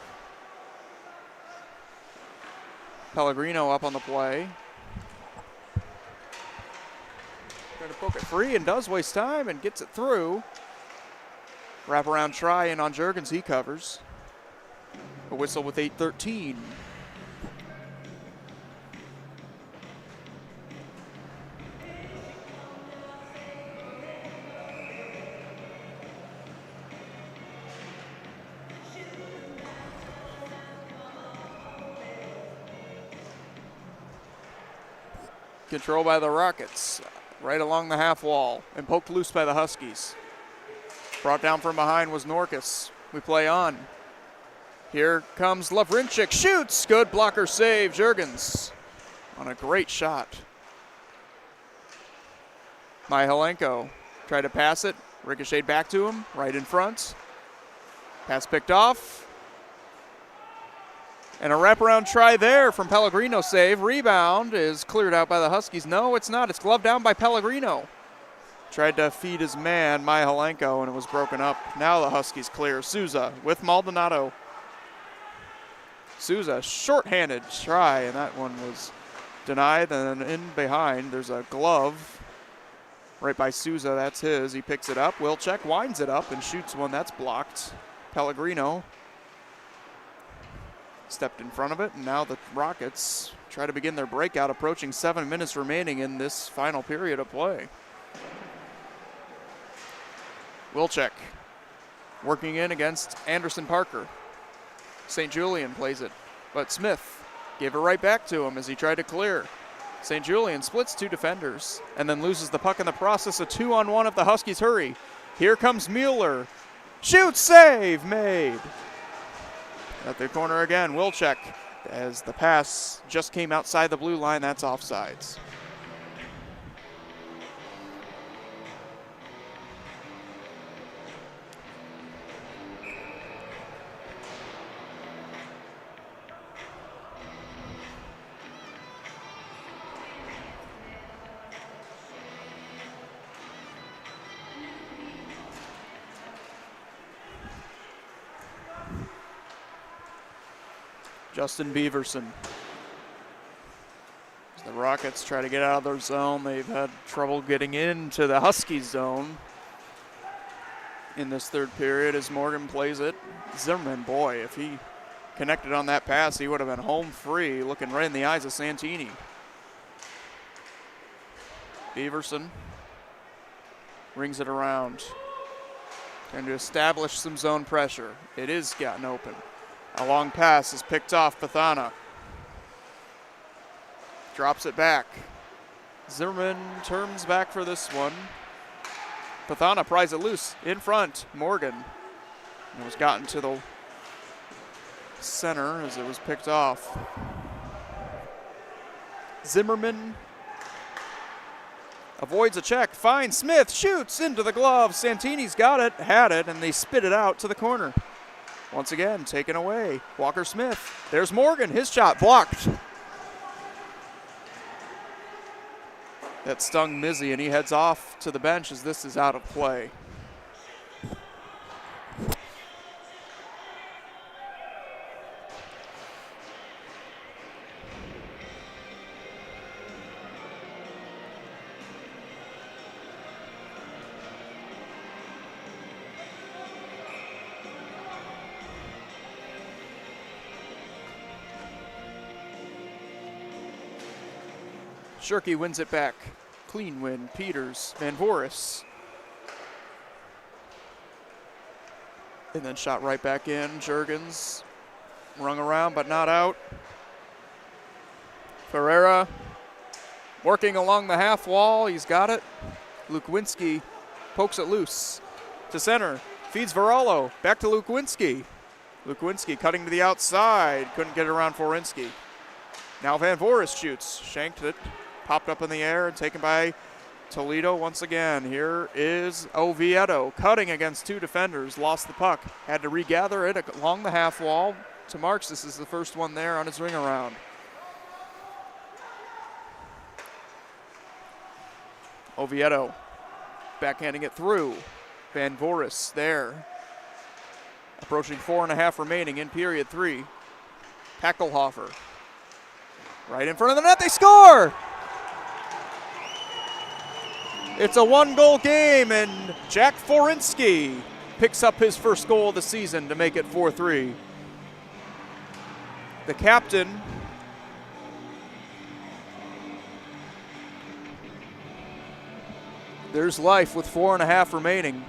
Pellegrino up on the play. Trying to poke it free and does waste time and gets it through. Wraparound try in on Juergens, he covers. A whistle with 8:13. Control by the Rockets, right along the half wall, and poked loose by the Huskies. Brought down from behind was Norkus. We play on. Here comes Lavrinchik, shoots! Good blocker save, Jurgens on a great shot. Mihalenko tried to pass it, ricocheted back to him, right in front. Pass picked off. And a wraparound try there from Pellegrino save. Rebound is cleared out by the Huskies. No, it's not. It's gloved down by Pellegrino. Tried to feed his man, Mihalenko, and it was broken up. Now the Huskies clear. Souza with Maldonado. Souza, shorthanded try, and that one was denied. And then in behind, there's a glove right by Souza. That's his. He picks it up. Wilczek winds it up and shoots one that's blocked. Pellegrino stepped in front of it, and now the Rockets try to begin their breakout, approaching 7 minutes remaining in this final period of play. Wilczek working in against Anderson Parker. St. Julian plays it, but Smith gave it right back to him as he tried to clear. St. Julian splits two defenders and then loses the puck in the process. A 2-on-1 of the Huskies hurry. Here comes Mueller. Shoot, save made. At the corner again, Wilczek, as the pass just came outside the blue line, that's offsides. Justin Beaverson. As the Rockets try to get out of their zone, they've had trouble getting into the Huskies zone in this third period as Morgan plays it. Zimmerman, boy, if he connected on that pass, he would have been home free, looking right in the eyes of Santini. Beaverson rings it around, trying to establish some zone pressure. It is gotten open. A long pass is picked off Pathana. Drops it back. Zimmerman turns back for this one. Pathana pries it loose in front. Morgan. It was gotten to the center as it was picked off. Zimmerman avoids a check. Finds Smith. Shoots into the glove. Santini's got it, had it, and they spit it out to the corner. Once again, taken away. Walker Smith. There's Morgan. His shot blocked. That stung Mizzy, and he heads off to the bench as this is out of play. Shirky wins it back. Clean win. Peters, Van Voris. And then shot right back in. Jurgens rung around but not out. Ferreira working along the half wall. He's got it. Lukwinski pokes it loose to center. Feeds Varolo. Back to Lukwinski. Lukwinski cutting to the outside. Couldn't get it around Forinski. Now Van Voris shoots. Shanked it. Popped up in the air and taken by Toledo once again. Here is Oviedo cutting against two defenders. Lost the puck. Had to regather it along the half wall to Marks. This is the first one there on his ring around. Oviedo backhanding it through. Van Voris there. Approaching 4.5 remaining in period 3. Packelhofer. Right in front of the net. They score! It's a 1-goal game, and Jack Forinski picks up his first goal of the season to make it 4-3. the captain. There's life with 4.5 remaining.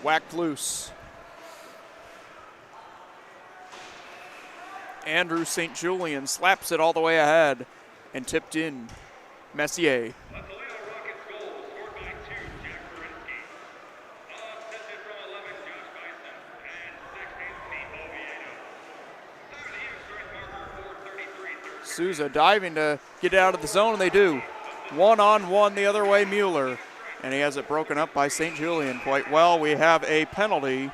Whacked loose. Andrew St. Julian slaps it all the way ahead and tipped in. Messier. Souza diving to get out of the zone, and they do. 1-on-1 the other way, Mueller. And he has it broken up by St. Julian quite well. We have a penalty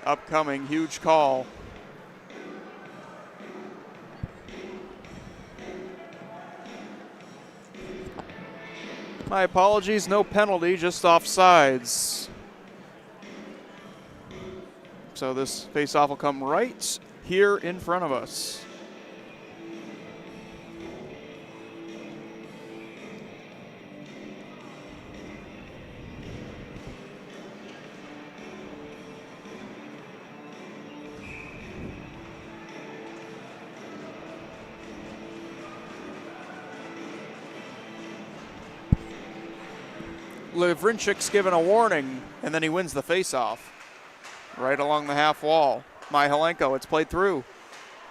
upcoming, huge call. My apologies, no penalty, just offsides. So this face-off will come right here in front of us. Livrinchik's given a warning, and then he wins the face-off. Right along the half wall. Mihalenko, it's played through.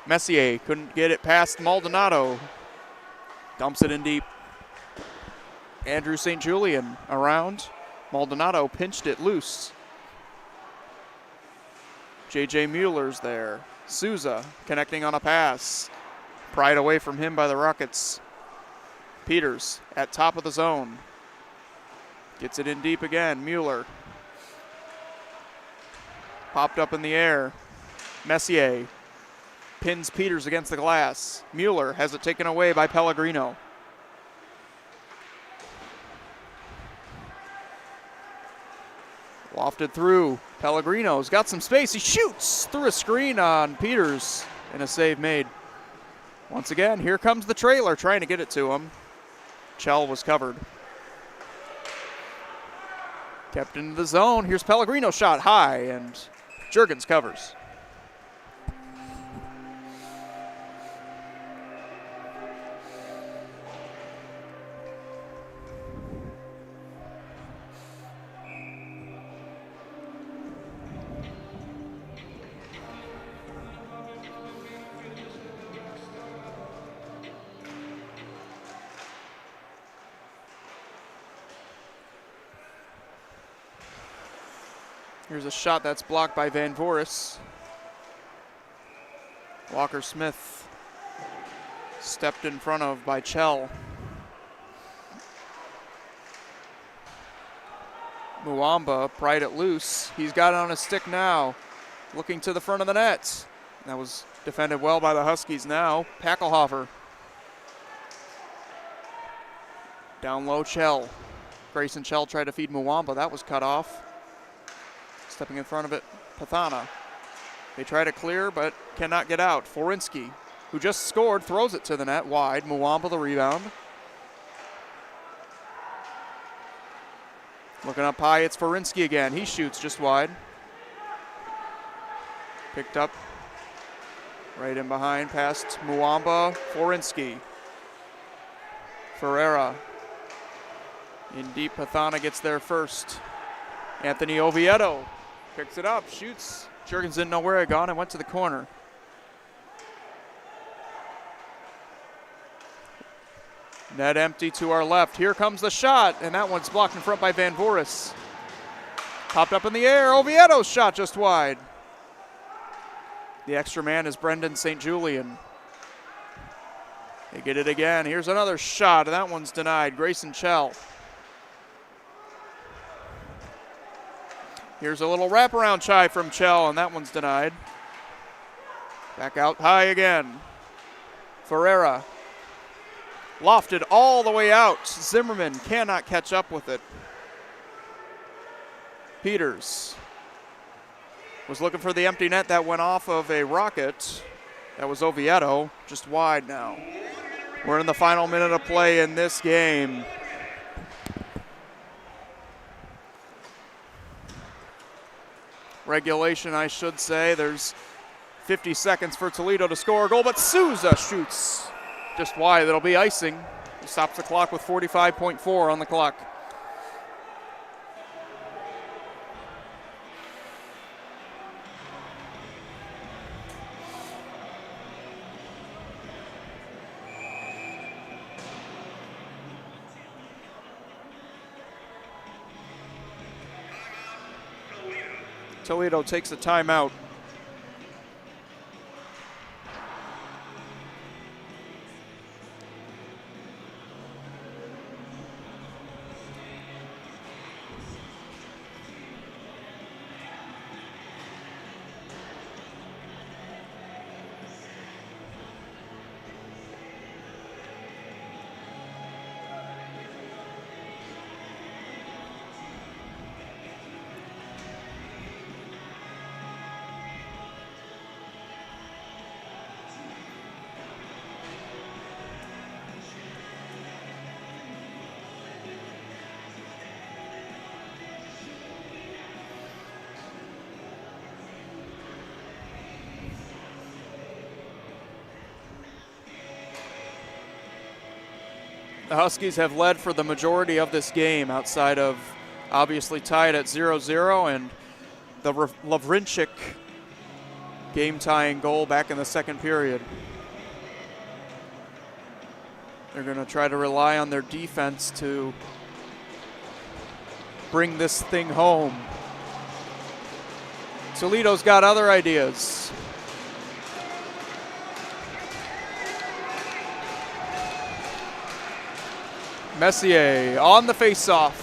Messier couldn't get it past Maldonado. Dumps it in deep. Andrew St. Julian around. Maldonado pinched it loose. J.J. Mueller's there. Souza connecting on a pass. Pried away from him by the Rockets. Peters at top of the zone. Gets it in deep again. Mueller. Popped up in the air. Messier pins Peters against the glass. Mueller has it taken away by Pellegrino. Wafted through. Pellegrino's got some space. He shoots through a screen on Peters and a save made. Once again, here comes the trailer trying to get it to him. Chell was covered. Kept into the zone. Here's Pellegrino shot high, and Juergens covers. Here's a shot that's blocked by Van Voris. Walker Smith stepped in front of by Chell. Muamba pried it loose. He's got it on his stick now, looking to the front of the net. That was defended well by the Huskies now. Packelhofer. Down low, Chell. Grayson Chell tried to feed Muamba. That was cut off. Stepping in front of it, Pathana. They try to clear, but cannot get out. Forinski, who just scored, throws it to the net wide. Muamba the rebound. Looking up high, it's Forinski again. He shoots just wide. Picked up right in behind, past Muamba, Forinski. Ferreira. In deep, Pathana gets there first. Anthony Oviedo picks it up, shoots. Juergens didn't know where it had gone and went to the corner. Net empty to our left. Here comes the shot, and that one's blocked in front by Van Voris. Popped up in the air. Oviedo's shot just wide. The extra man is Brendan St. Julian. They get it again. Here's another shot, and that one's denied. Grayson Chell. Here's a little wraparound try from Chell, and that one's denied. Back out high again. Ferreira. Lofted all the way out. Zimmerman cannot catch up with it. Peters was looking for the empty net that went off of a Rocket. That was Oviedo, just wide now. We're in the final minute of play in this game. Regulation, I should say. There's 50 seconds for Toledo to score a goal, but Souza shoots just wide. It'll be icing. He stops the clock with 45.4 on the clock. Toledo takes a timeout. The Huskies have led for the majority of this game, outside of obviously tied at 0-0 and the Lavrinchik game-tying goal back in the second period. They're going to try to rely on their defense to bring this thing home. Toledo's got other ideas. Messier on the face-off.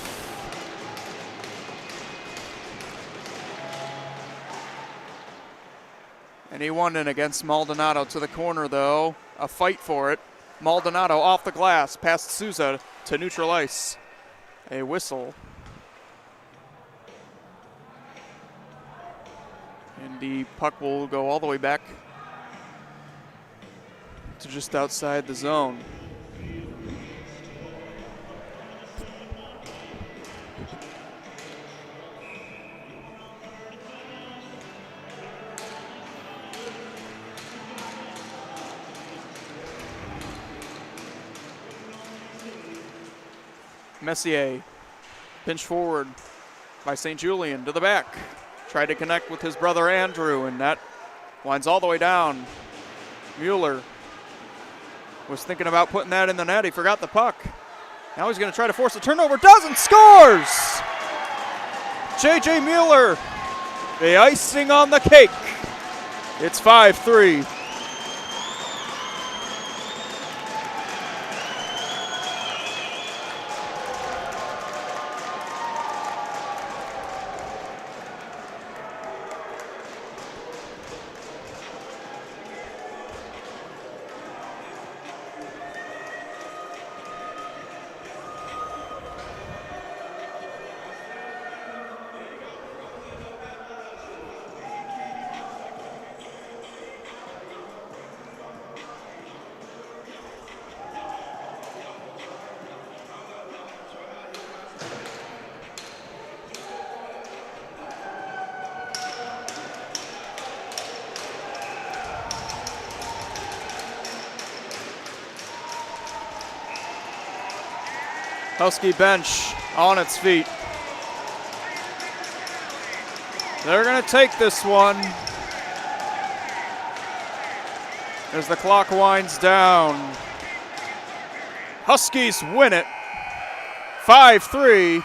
And he won it against Maldonado to the corner, though. A fight for it. Maldonado off the glass, past Souza to neutral ice. A whistle. And the puck will go all the way back to just outside the zone. Messier, pinch forward by St. Julian to the back. Tried to connect with his brother Andrew, and that winds all the way down. Mueller was thinking about putting that in the net. He forgot the puck. Now he's going to try to force a turnover. Does and scores! J.J. Mueller, the icing on the cake. It's 5-3. Husky bench on its feet. They're going to take this one as the clock winds down. Huskies win it 5-3,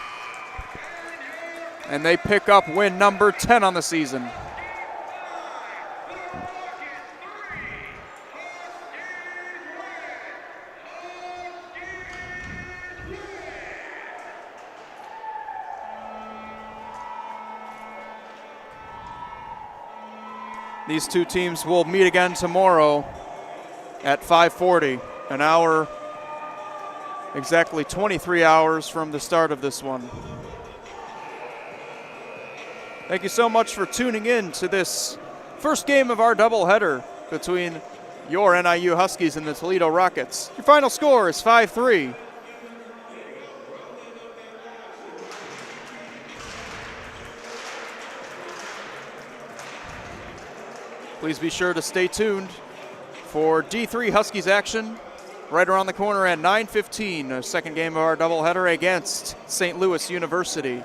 and they pick up win number 10 on the season. These two teams will meet again tomorrow at 5:40, an hour exactly 23 hours from the start of this one. Thank you so much for tuning in to this first game of our doubleheader between your NIU Huskies and the Toledo Rockets. Your final score is 5-3. Please be sure to stay tuned for D3 Huskies action right around the corner at 9:15, a second game of our doubleheader against St. Louis University.